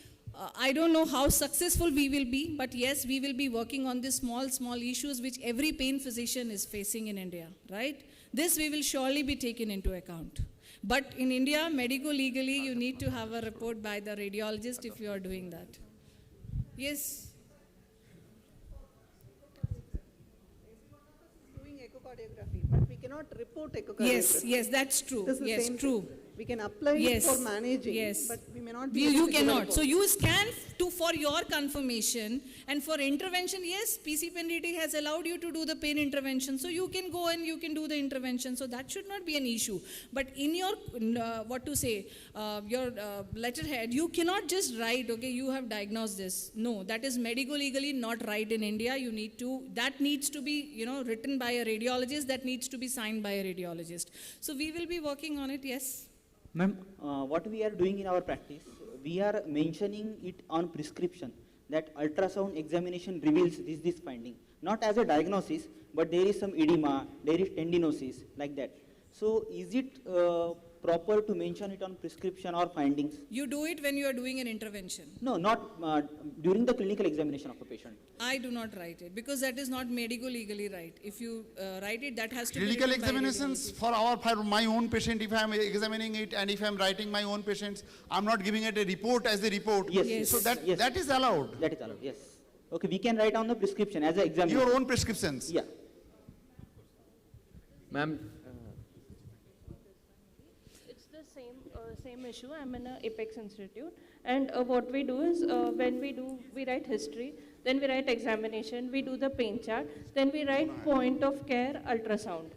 I don't know how successful we will be, but yes, we will be working on these small issues which every pain physician is facing in India, right? This we will surely be taken into account. But in India, medico-legally, you need to have a report by the radiologist if you are doing that. Yes? Doing echocardiography, but we cannot report echocardiography. Yes, that's true. This is the yes, same true. thing. We can apply it for managing, but we may not be able You to give a cannot. report. So you scan for your confirmation, and for intervention, yes, PCPNDT has allowed you to do the pain intervention. So you can go and you can do the intervention. So that should not be an issue. But in your, your letterhead, you cannot just write, okay, you have diagnosed this. No, that is medico-legally not right in India. You need to, that needs to be, written by a radiologist, that needs to be signed by a radiologist. So we will be working on it, yes. Ma'am, what we are doing in our practice, we are mentioning it on prescription that ultrasound examination reveals this finding. Not as a diagnosis, but there is some edema, there is tendinosis, like that. So is it proper to mention it on prescription or findings? You do it when you are doing an intervention. No, not during the clinical examination of a patient. I do not write it because that is not medico-legally right. If you write it, that has to Clinical be written by examinations for my own patient, if I am examining it and if I am writing my own patients, I am not giving it a report as a report. Yes. So that is allowed. That is allowed, yes. Okay, we can write on the prescription as an examination. Your own prescriptions. Yeah. Ma'am. It's the same issue. I'm in a Apex Institute, and what we do is when we write history, then we write examination, we do the pain chart, then we write point of care ultrasound,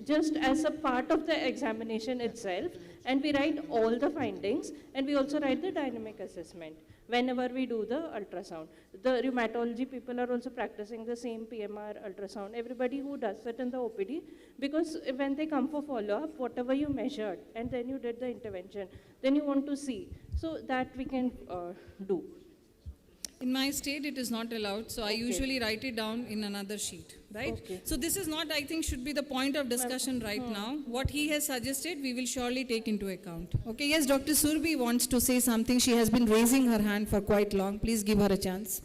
just as a part of the examination itself, and we write all the findings, and we also write the dynamic assessment whenever we do the ultrasound. The rheumatology people are also practicing the same PMR ultrasound. Everybody who does it in the OPD, because when they come for follow-up, whatever you measured, and then you did the intervention, then you want to see. So that we can do. In my state, it is not allowed, so I usually write it down in another sheet, right? Okay. So this is not, I think, should be the point of discussion right now. What he has suggested, we will surely take into account. Okay, yes, Dr. Surbi wants to say something. She has been raising her hand for quite long. Please give her a chance.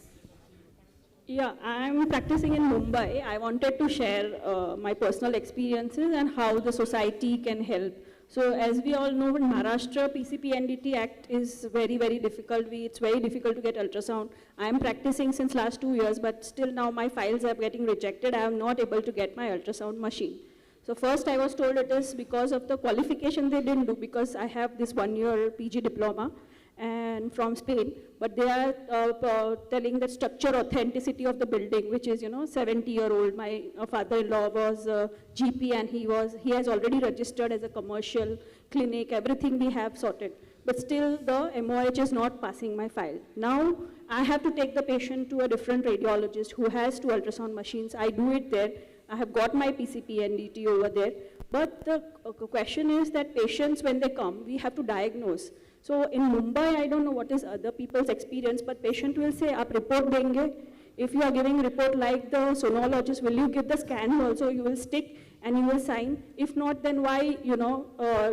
Yeah, I'm practicing in Mumbai. I wanted to share my personal experiences and how the society can help. So as we all know, in Maharashtra, PCPNDT Act is very, very difficult. It's very difficult to get ultrasound. I am practicing since last 2 years, but still now my files are getting rejected. I am not able to get my ultrasound machine. So first I was told it is because of the qualification they didn't do, because I have this 1-year PG diploma and from Spain, but they are telling the structure authenticity of the building, which is, 70-year-old. My father-in-law was a GP and he has already registered as a commercial clinic. Everything we have sorted. But still the MOH is not passing my file. Now I have to take the patient to a different radiologist who has 2 ultrasound machines. I do it there. I have got my PCPNDT over there. But the question is that patients, when they come, we have to diagnose. So in Mumbai, I don't know what is other people's experience, but patient will say, "Aap report denge." If you are giving report like the sonologist, will you give the scan also? You will stick and you will sign. If not, then why,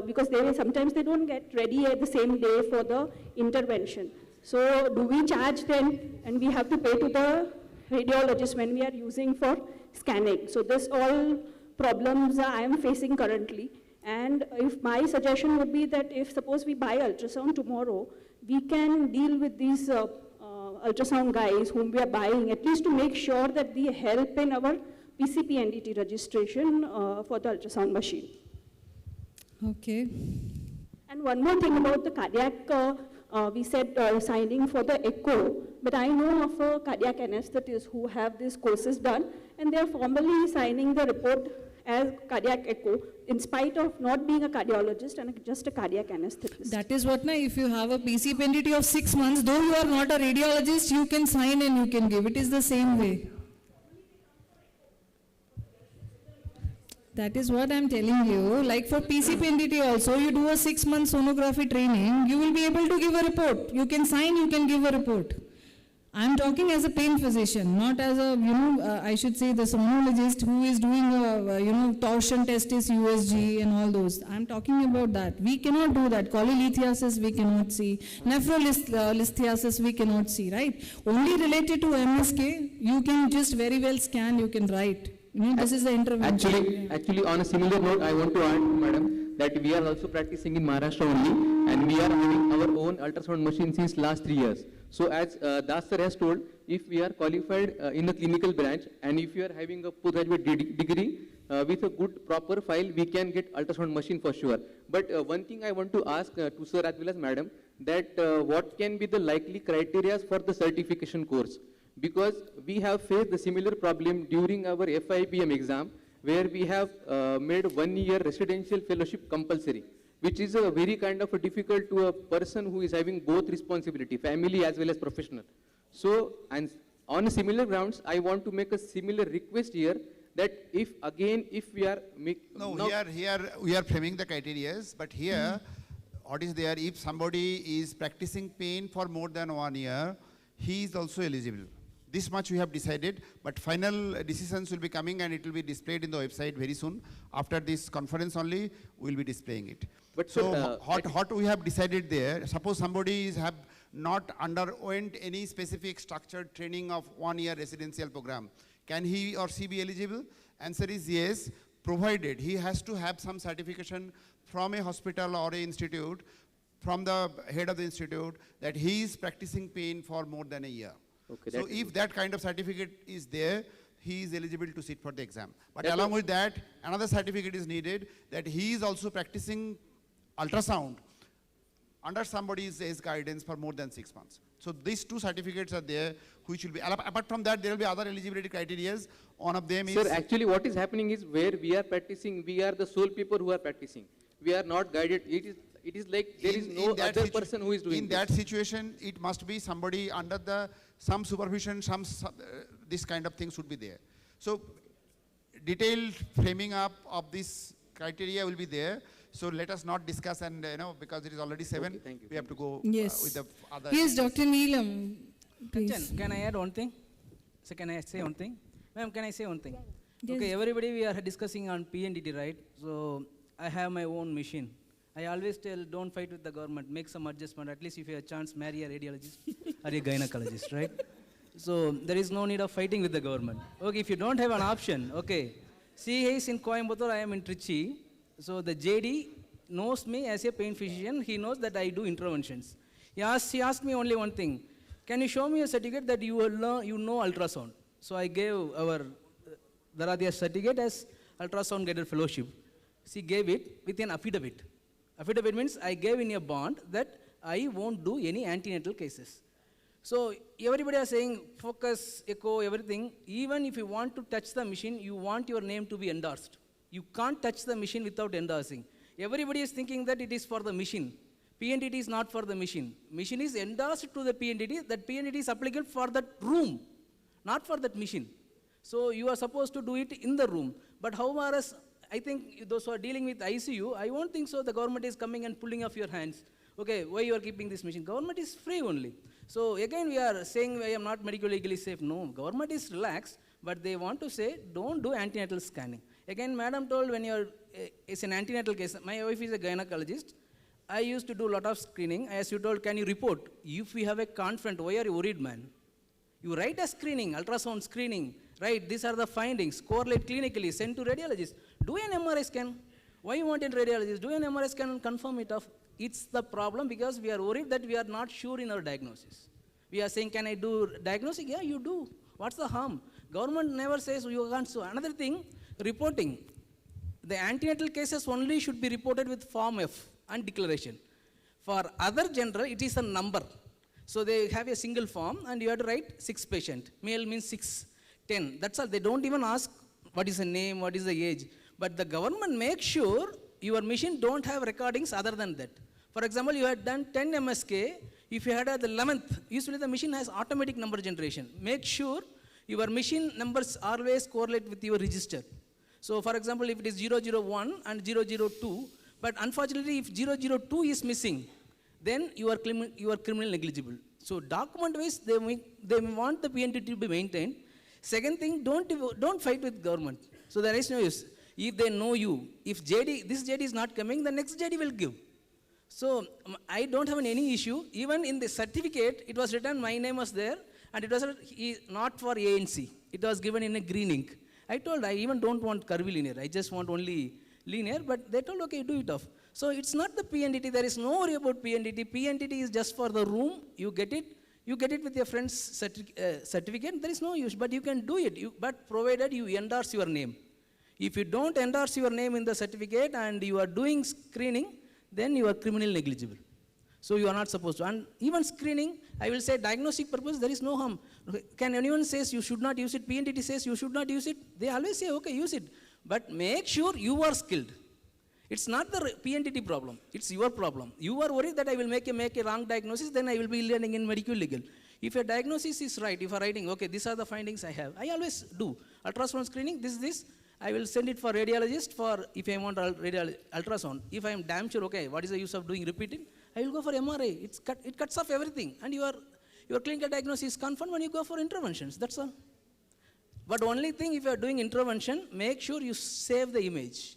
because sometimes they don't get ready at the same day for the intervention. So do we charge then, and we have to pay to the radiologist when we are using for scanning? So this all problems I am facing currently. And if my suggestion would be that if suppose we buy ultrasound tomorrow, we can deal with these ultrasound guys whom we are buying, at least to make sure that they help in our PCP-NDT registration for the ultrasound machine. Okay. And one more thing about the cardiac, we said signing for the echo, but I know of a cardiac anesthetist who have these courses done, and they are formally signing the report as cardiac echo, in spite of not being a cardiologist and just a cardiac anesthetist. That is what, if you have a PCP-NDT of 6 months, though you are not a radiologist, you can sign and you can give. It is the same way. That is what I am telling you. Like for PCP-NDT also, you do a 6-month sonography training, you will be able to give a report. You can sign, you can give a report. I am talking as a pain physician, not as a, I should say the sonologist who is doing, torsion testis, USG and all those. I am talking about that. We cannot do that. Cholelithiasis we cannot see. Nephrolithiasis we cannot see, right? Only related to MSK, you can just very well scan, you can write. This is the intervention. Actually, on a similar note, I want to add, madam, that we are also practicing in Maharashtra only, and we are having our own ultrasound machine since last 3 years. So as Das sir has told, if we are qualified in the clinical branch, and if you are having a postgraduate degree with a good proper file, we can get ultrasound machine for sure. But one thing I want to ask to sir as well as madam, that what can be the likely criteria for the certification course? Because we have faced the similar problem during our FIPM exam, where we have made 1 year residential fellowship compulsory, which is a very kind of a difficult to a person who is having both responsibility, family as well as professional. So, and on similar grounds, I want to make a similar request here, that if we are... Here we are framing the criteria, but here, what is there, if somebody is practicing pain for more than 1 year, he is also eligible. This much we have decided, but final decisions will be coming and it will be displayed in the website very soon. After this conference only, we will be displaying it. But so what we have decided there, suppose somebody have not underwent any specific structured training of 1 year residential program, can he or she be eligible? Answer is yes, provided he has to have some certification from a hospital or an institute, from the head of the institute, that he is practicing pain for more than a year. Okay, so if that kind of certificate is there, he is eligible to sit for the exam. But That along with that, another certificate is needed that he is also practicing ultrasound under somebody's guidance for more than 6 months. So these 2 certificates are there, which will be, apart from that, there will be other eligibility criteria. One of them is... Sir, actually what is happening is, where we are practicing, we are the sole people who are practicing. We are not guided. It is like there is no other person who is doing in that situation, it must be somebody under some supervision, this kind of thing should be there. So detailed framing up of this criteria will be there. So let us not discuss, and because it is already 7, okay, thank you. We have to go Yes. with the other. Yes, Dr. Neelam. Please. Can I add one thing? So can I say one thing? Ma'am, can I say one thing? Yes. Okay, everybody we are discussing on PNDT, right? So I have my own machine. I always tell, don't fight with the government, make some adjustment. At least if you have a chance, marry a radiologist or a gynecologist, right? So there is no need of fighting with the government. Okay, if you don't have an option, okay. See, he is in Coimbatore, I am in Trichy. So the JD knows me as a pain physician. He knows that I do interventions. He asked me only one thing. Can you show me a certificate that you know ultrasound? So I gave our Dharadhya certificate as ultrasound guided fellowship. She gave it with an affidavit. Affidavit means I gave in a bond that I won't do any antenatal cases. So everybody is saying focus, echo, everything. Even if you want to touch the machine, you want your name to be endorsed. You can't touch the machine without endorsing. Everybody is thinking that it is for the machine. PNDT is not for the machine. Machine is endorsed to the PNDT. That PNDT is applicable for that room, not for that machine. So you are supposed to do it in the room. But however, I think those who are dealing with ICU, I won't think so the government is coming and pulling off your hands. okay, why you are keeping this machine? Government is free only. So again we are saying I am not medically legally safe. No, government is relaxed, but they want to say don't do antenatal scanning. Again, madam told when you are, it's an antenatal case, my wife is a gynecologist. I used to do a lot of screening. As you told, can you report? If we have a confront, why are you worried, man? You write a screening, ultrasound screening, right? These are the findings, correlate clinically, send to radiologist. Do an MRI scan. Why you want a radiologist? Do an MRI scan and confirm it off. It's the problem because we are worried that we are not sure in our diagnosis. We are saying, can I do diagnostic? Yeah, you do. What's the harm? Government never says you can't. So another thing, reporting. The antenatal cases only should be reported with Form F and declaration. For other general, it is a number. So they have a single form and you have to write 6 patient. Male means 6, 10. That's all. They don't even ask what is the name, what is the age. But the government makes sure your machine don't have recordings other than that. For example, you had done 10 MSK. If you had the 11th, usually the machine has automatic number generation. Make sure your machine numbers always correlate with your register. So for example, if it is 001 and 002, but unfortunately if 002 is missing, then you are criminal negligible. So document-wise, they want the PNDT to be maintained. Second thing, don't fight with government. So there is no use. If they know you, if this JD is not coming, the next JD will give. So I don't have any issue. Even in the certificate, it was written, my name was there, and it was not for ANC. It was given in a green ink. I told, I even don't want curvy linear. I just want only linear, but they told, okay, do it off. So it's not the PNDT. There is no worry about PNDT. PNDT is just for the room. You get it with your friend's certificate. There is no use, but you can do it. But provided you endorse your name. If you don't endorse your name in the certificate and you are doing screening, then you are criminal negligible. So you are not supposed to. And even screening, I will say diagnostic purpose, there is no harm. Can anyone says you should not use it? PNDT says you should not use it. They always say, okay, use it. But make sure you are skilled. It's not the PNDT problem. It's your problem. You are worried that I will make a wrong diagnosis, then I will be learning in medical legal. If your diagnosis is right, if you are writing, okay, these are the findings I have. I always do. Ultrasound screening, this. I will send it for radiologist for if I want ultrasound. If I am damn sure, okay, what is the use of doing repeating? I will go for MRI. It cuts off everything. And your clinical diagnosis is confirmed when you go for interventions. That's all. But only thing, if you are doing intervention, make sure you save the image.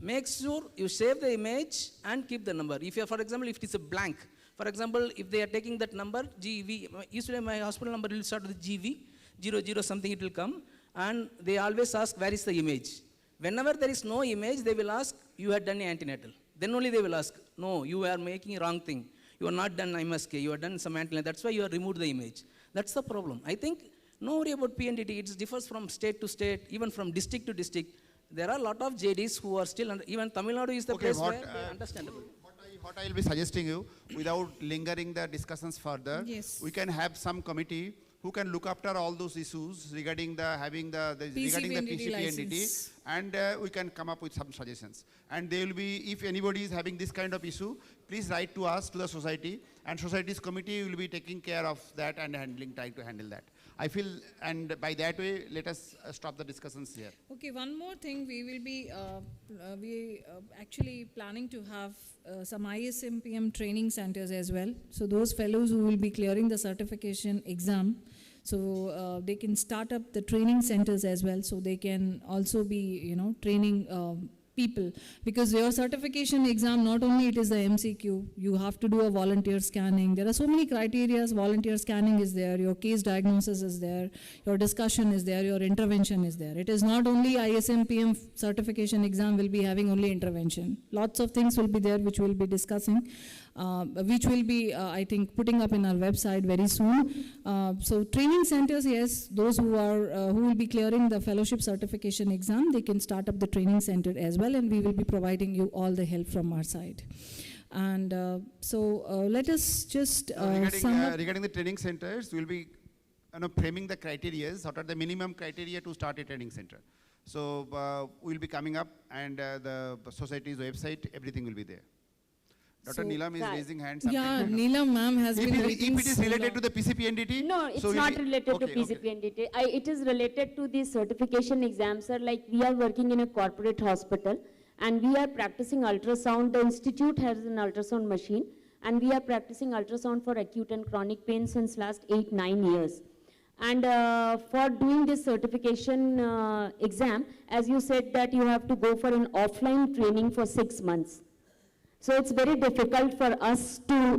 Make sure you save the image and keep the number. If you are, for example, if it is a blank, for example, if they are taking that number, GV, usually my hospital number will start with GV, 00 something it will come. And they always ask, where is the image? Whenever there is no image, they will ask, you had done antenatal. Then only they will ask, no, you are making a wrong thing. You are not done MSK, you have done some antenatal. That's why you have removed the image. That's the problem. I think, no worry about PNDT. It differs from state to state, even from district to district. There are a lot of JDs who are still, even Tamil Nadu is the place where they are understandable. What I will be suggesting you, without lingering the discussions further, we can have some committee who can look after all those issues regarding regarding the PCPNDT, and we can come up with some suggestions. And they will be, if anybody is having this kind of issue, please write to us, to the society, and society's committee will be taking care of that and trying to handle that. I feel, and by that way, let us stop the discussions here. Okay, one more thing, we will be actually planning to have some ISMPM training centers as well. So those fellows who will be clearing the certification exam, so they can start up the training centers as well, so they can also be, training people, because your certification exam, not only it is the MCQ, you have to do a volunteer scanning. There are so many criteria. Volunteer scanning is there, your case diagnosis is there, your discussion is there, your intervention is there. It is not only ISMPM certification exam will be having only intervention. Lots of things will be there which we'll be discussing, which will be, I think, putting up in our website very soon. So training centers, yes, those who will be clearing the fellowship certification exam, they can start up the training center as well, and we will be providing you all the help from our side. And let us just regarding the training centers, we will be framing the criteria, what are the minimum criteria to start a training center. So we will be coming up, and the society's website, everything will be there. Dr. Neelam is raising hands. Yeah, Neelam ma'am has been waiting. If it is related to the PCPNDT? No, it's not related to PCPNDT. It is related to the certification exams, sir. Like we are working in a corporate hospital, and we are practicing ultrasound. The institute has an ultrasound machine, and we are practicing ultrasound for acute and chronic pain since last 8-9 years. And for doing this certification exam, as you said that you have to go for an offline training for 6 months. So it's very difficult for us to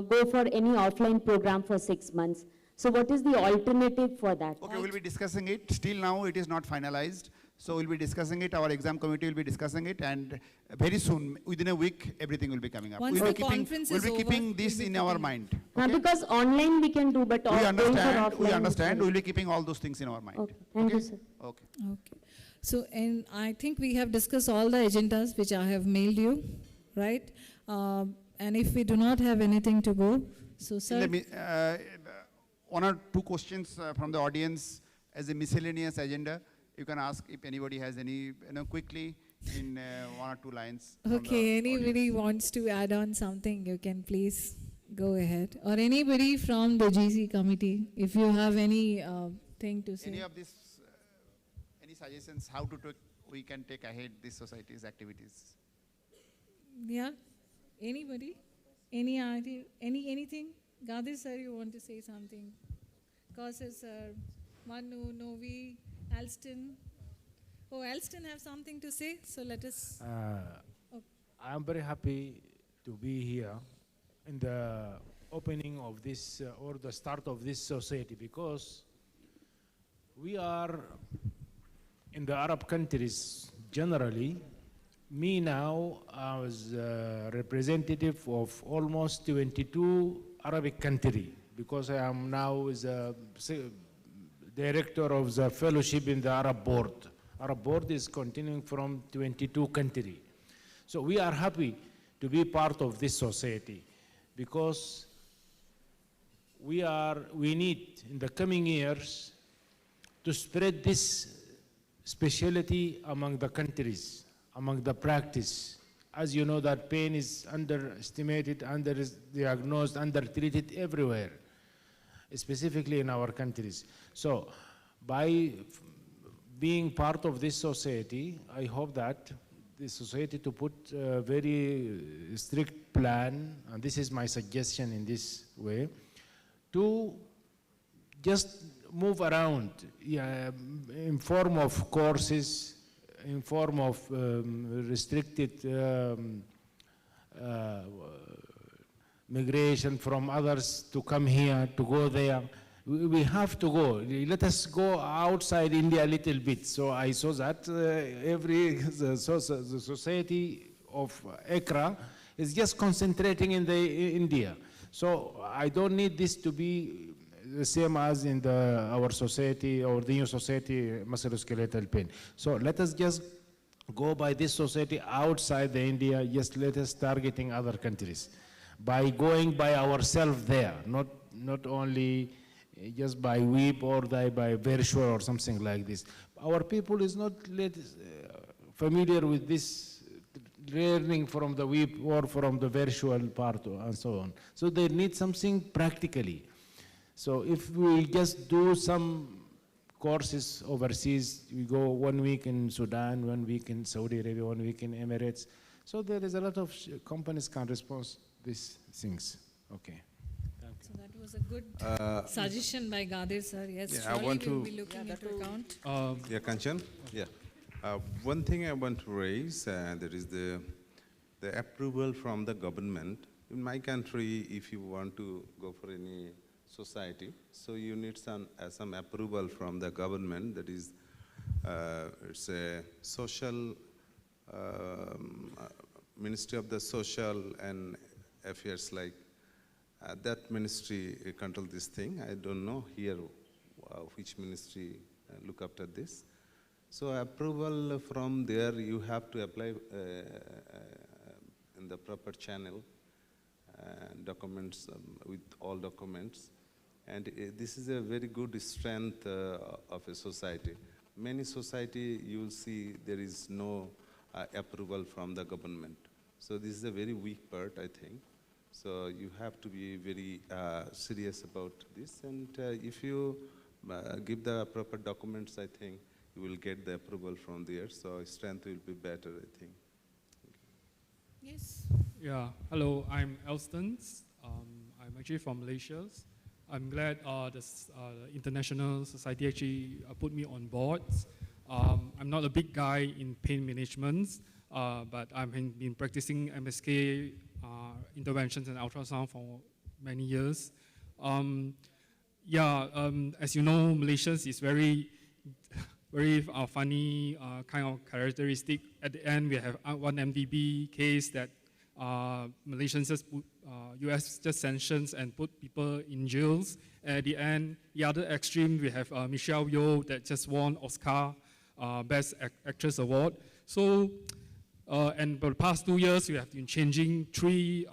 go for any offline program for 6 months. So what is the alternative for that? Okay, we'll be discussing it. Still now it is not finalized. So we'll be discussing it, our exam committee will be discussing it, and very soon, within a week, everything will be coming up. Once We'll the be keeping, conference we'll is be over, keeping this in our mind. Because online we can do, but We going for understand, offline we is understand, very- we'll be keeping all those things in our mind. Okay, thank you, sir. Okay. Okay. So, and I think we have discussed all the agendas which I have mailed you, right? And if we do not have anything to go, so sir. Let me, one or two questions from the audience as a miscellaneous agenda. You can ask if anybody has any, quickly in 1 or 2 lines. Okay, anybody wants to add on something, you can please go ahead. Or anybody from the GC committee, if you have any thing to say. Any of these, any suggestions how to we can take ahead this society's activities? Yeah, anybody? Any idea, anything? Gadir sir, you want to say something? Kaushal sir, Manu, Novi, Alston. Oh, Alston have something to say, so let us. I am very happy to be here in the opening of this or the start of this society, because we are in the Arab countries generally. Me now, I was representative of almost 22 Arabic countries, because I am now the director of the fellowship in the Arab board. Arab board is continuing from 22 countries. So we are happy to be part of this society, because we need in the coming years to spread this specialty among the countries, among the practice. As you know, that pain is underestimated, underdiagnosed, undertreated everywhere, specifically in our countries. So by being part of this society, I hope that the society to put a very strict plan, and this is my suggestion in this way, to just move around in form of courses, in form of restricted migration from others to come here, to go there. We have to go. Let us go outside India a little bit. So I saw that the society of Accra is just concentrating in India. So I don't need this to be the same as in our society or the new society, musculoskeletal pain. So let us just go by this society outside the India. Just let us targeting other countries by going by ourselves there, not only just by WEEP or by virtual or something like this. Our people is not familiar with this learning from the WEEP or from the virtual part and so on. So they need something practically. So if we just do some courses overseas, we go 1 week in Sudan, 1 week in Saudi Arabia, 1 week in Emirates. So there is a lot of companies can respond these things. Okay. So that was a good suggestion by Gadir sir. Yes, Yeah, I surely want we'll to- be looking into account. Yeah, Kanchan? Yeah. One thing I want to raise, there is the approval from the government. In my country, if you want to go for any society, so you need some approval from the government. That is, it's a social, Ministry of the Social and Affairs, like that ministry control this thing. I don't know here which ministry look after this. So approval from there, you have to apply in the proper channel, documents with all documents. And this is a very good strength of a society. Many society, you will see there is no approval from the government. So this is a very weak part, I think. So you have to be very serious about this. And if you give the proper documents, I think you will get the approval from there. So strength will be better, I think. Yes. Yeah, hello, I'm Elston. I'm actually from Malaysia. I'm glad the International Society actually put me on board. I'm not a big guy in pain management, but I've been practicing MSK interventions and ultrasound for many years. As you know, Malaysia is very funny kind of characteristic. At the end, we have one MDB case that Malaysians just put, US just sanctions and put people in jails. At the end, the other extreme, we have Michelle Yeoh that just won Oscar Best Actress Award. So, and for the past 2 years, we have been changing 3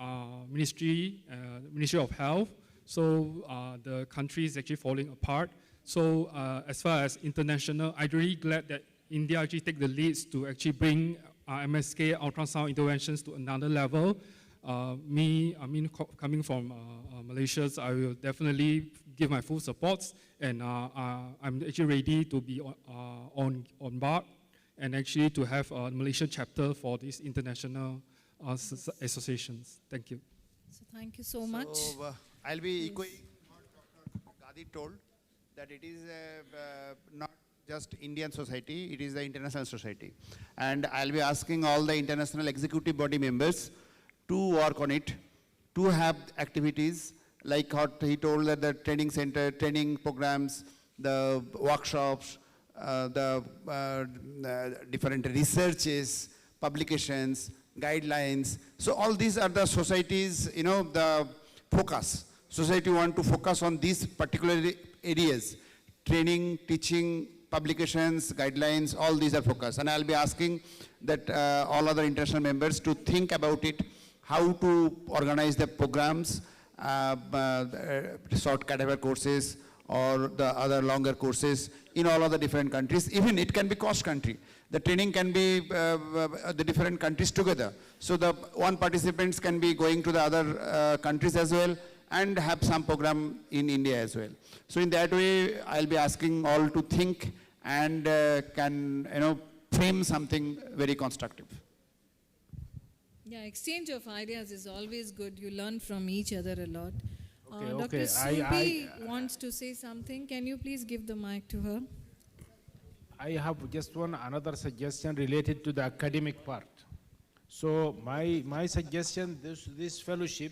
Ministry of Health. So the country is actually falling apart. So as far as international, I'm really glad that India actually take the leads to actually bring MSK ultrasound interventions to another level. Coming from Malaysia, I will definitely give my full support, and I'm actually ready to be on board and actually to have a Malaysian chapter for these international associations. Thank you. So thank you so much. So, I'll be echoing what Dr. Gadi told, that it is not just Indian society, it is the international society. And I'll be asking all the international executive body members to work on it, to have activities like what he told, that the training center, training programs, the workshops, the different researches, publications, guidelines. So all these are the societies, the focus. Society want to focus on these particular areas: training, teaching, publications, guidelines, all these are focused. And I'll be asking that all other international members to think about it, how to organize the programs, short cadaver courses or the other longer courses in all of the different countries. Even it can be cross country. The training can be the different countries together. So the one participants can be going to the other countries as well, and have some program in India as well. So in that way, I'll be asking all to think and frame something very constructive. Yeah, exchange of ideas is always good. You learn from each other a lot. Okay, Dr. Surbi wants to say something. Can you please give the mic to her? I have just another suggestion related to the academic part. So my suggestion, this fellowship,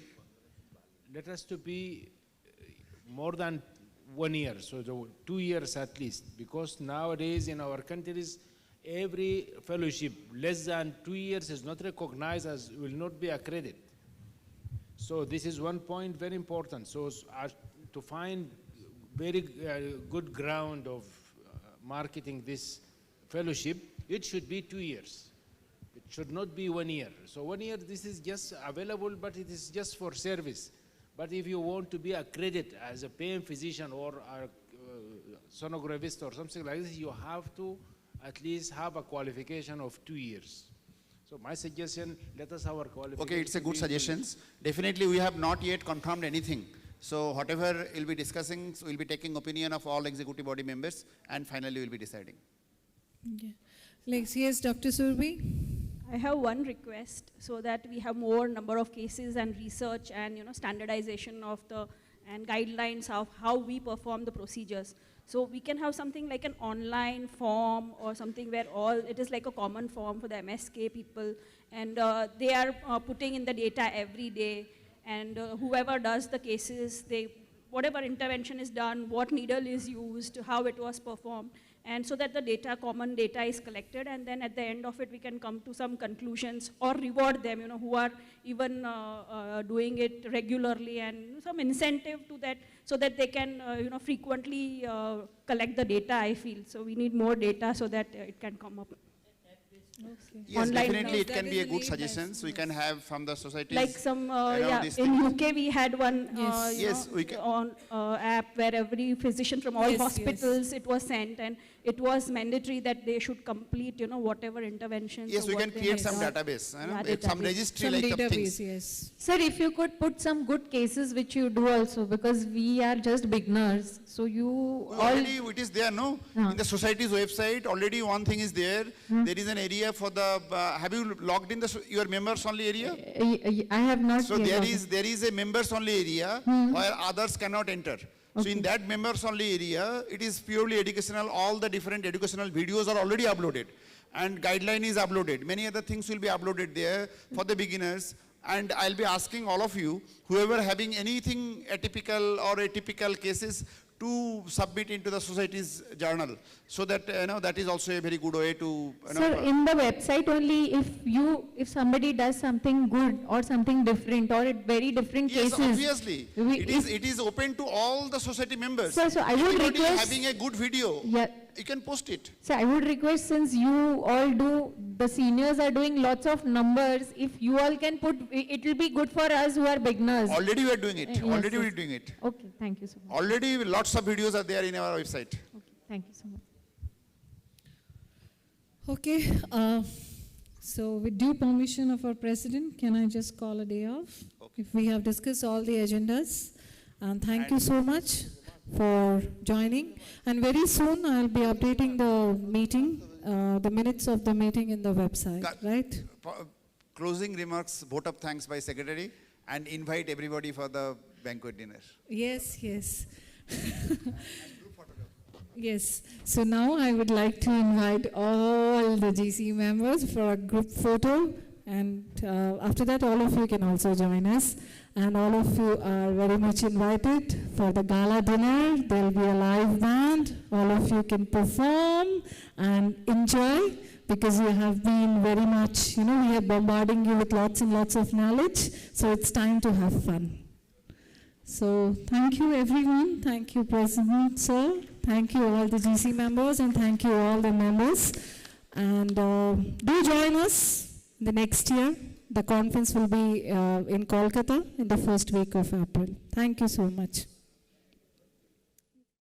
let us to be more than 1 year, so 2 years at least, because nowadays in our countries, every fellowship less than 2 years is not recognized, as will not be accredited. So this is one point very important. So to find very good ground of marketing this fellowship, it should be 2 years. It should not be 1 year. So 1 year, this is just available, but it is just for service. But if you want to be accredited as a pain physician or a sonographist or something like this, you have to at least have a qualification of 2 years. So my suggestion, let us have our qualification. Okay, it's a good suggestion. Definitely, we have not yet confirmed anything. So whatever we'll be discussing, so we'll be taking opinion of all executive body members, and finally we'll be deciding. Okay. Yes, Dr. Surbi. I have one request, so that we have more number of cases and research and standardization of and guidelines of how we perform the procedures. So we can have something like an online form or something where it is like a common form for the MSK people, and they are putting in the data every day, and whoever does the cases, whatever intervention is done, what needle is used, how it was performed, and so that the common data is collected, and then at the end of it, we can come to some conclusions or reward them, who are even doing it regularly, and some incentive to that, so that they can, frequently collect the data, I feel. So we need more data so that it can come up. Okay. Yes, Online definitely it can be a good suggestion. So we can have from the societies. Like some, in UK we had one we can. on app where every physician from all hospitals, it was sent, and it was mandatory that they should complete, whatever interventions. Yes, or we what can they create have some done. database, Yeah, some registry like of things. Yes. Sir, if you could put some good cases which you do also, because we are just beginners, so you Already it is there, no? In the society's website, already one thing is there. There is an area for the, have you logged in your members only area? I have not. So there is a members only area where others cannot enter. So in that members only area, it is purely educational. All the different educational videos are already uploaded. And guideline is uploaded. Many other things will be uploaded there for the beginners. And I'll be asking all of you, whoever having anything atypical or atypical cases, to submit into the society's journal, so that that is also a very good way to. Sir, in the website only, if somebody does something good or something different or very different yes, cases. Obviously, it is open to all the society members. Sir, so I would Anybody request having a good video, yeah, you can post it. So I would request, since you all do, the seniors are doing lots of numbers, if you all can put, it will be good for us who are beginners. Already we are doing it. Yes, Already we yes. are doing it. Okay, thank you so much. Already lots of videos are there in our website. Okay, thank you so much. Okay, so with due permission of our president, can I just call a day off? Okay. If we have discussed all the agendas, and thank you so much for joining. And very soon I'll be updating the meeting, the minutes of the meeting in the website, right? Closing remarks, vote of thanks by secretary, and invite everybody for the banquet dinner. Yes, yes. Yes. So now I would like to invite all the GC members for a group photo, and after that all of you can also join us. And all of you are very much invited for the gala dinner. There will be a live band. All of you can perform and enjoy, because you have been very much, we are bombarding you with lots and lots of knowledge. So it's time to have fun. So thank you everyone. Thank you President Sir. Thank you all the GC members, and thank you all the members. And do join us the next year. The conference will be in Kolkata in the first week of April. Thank you so much.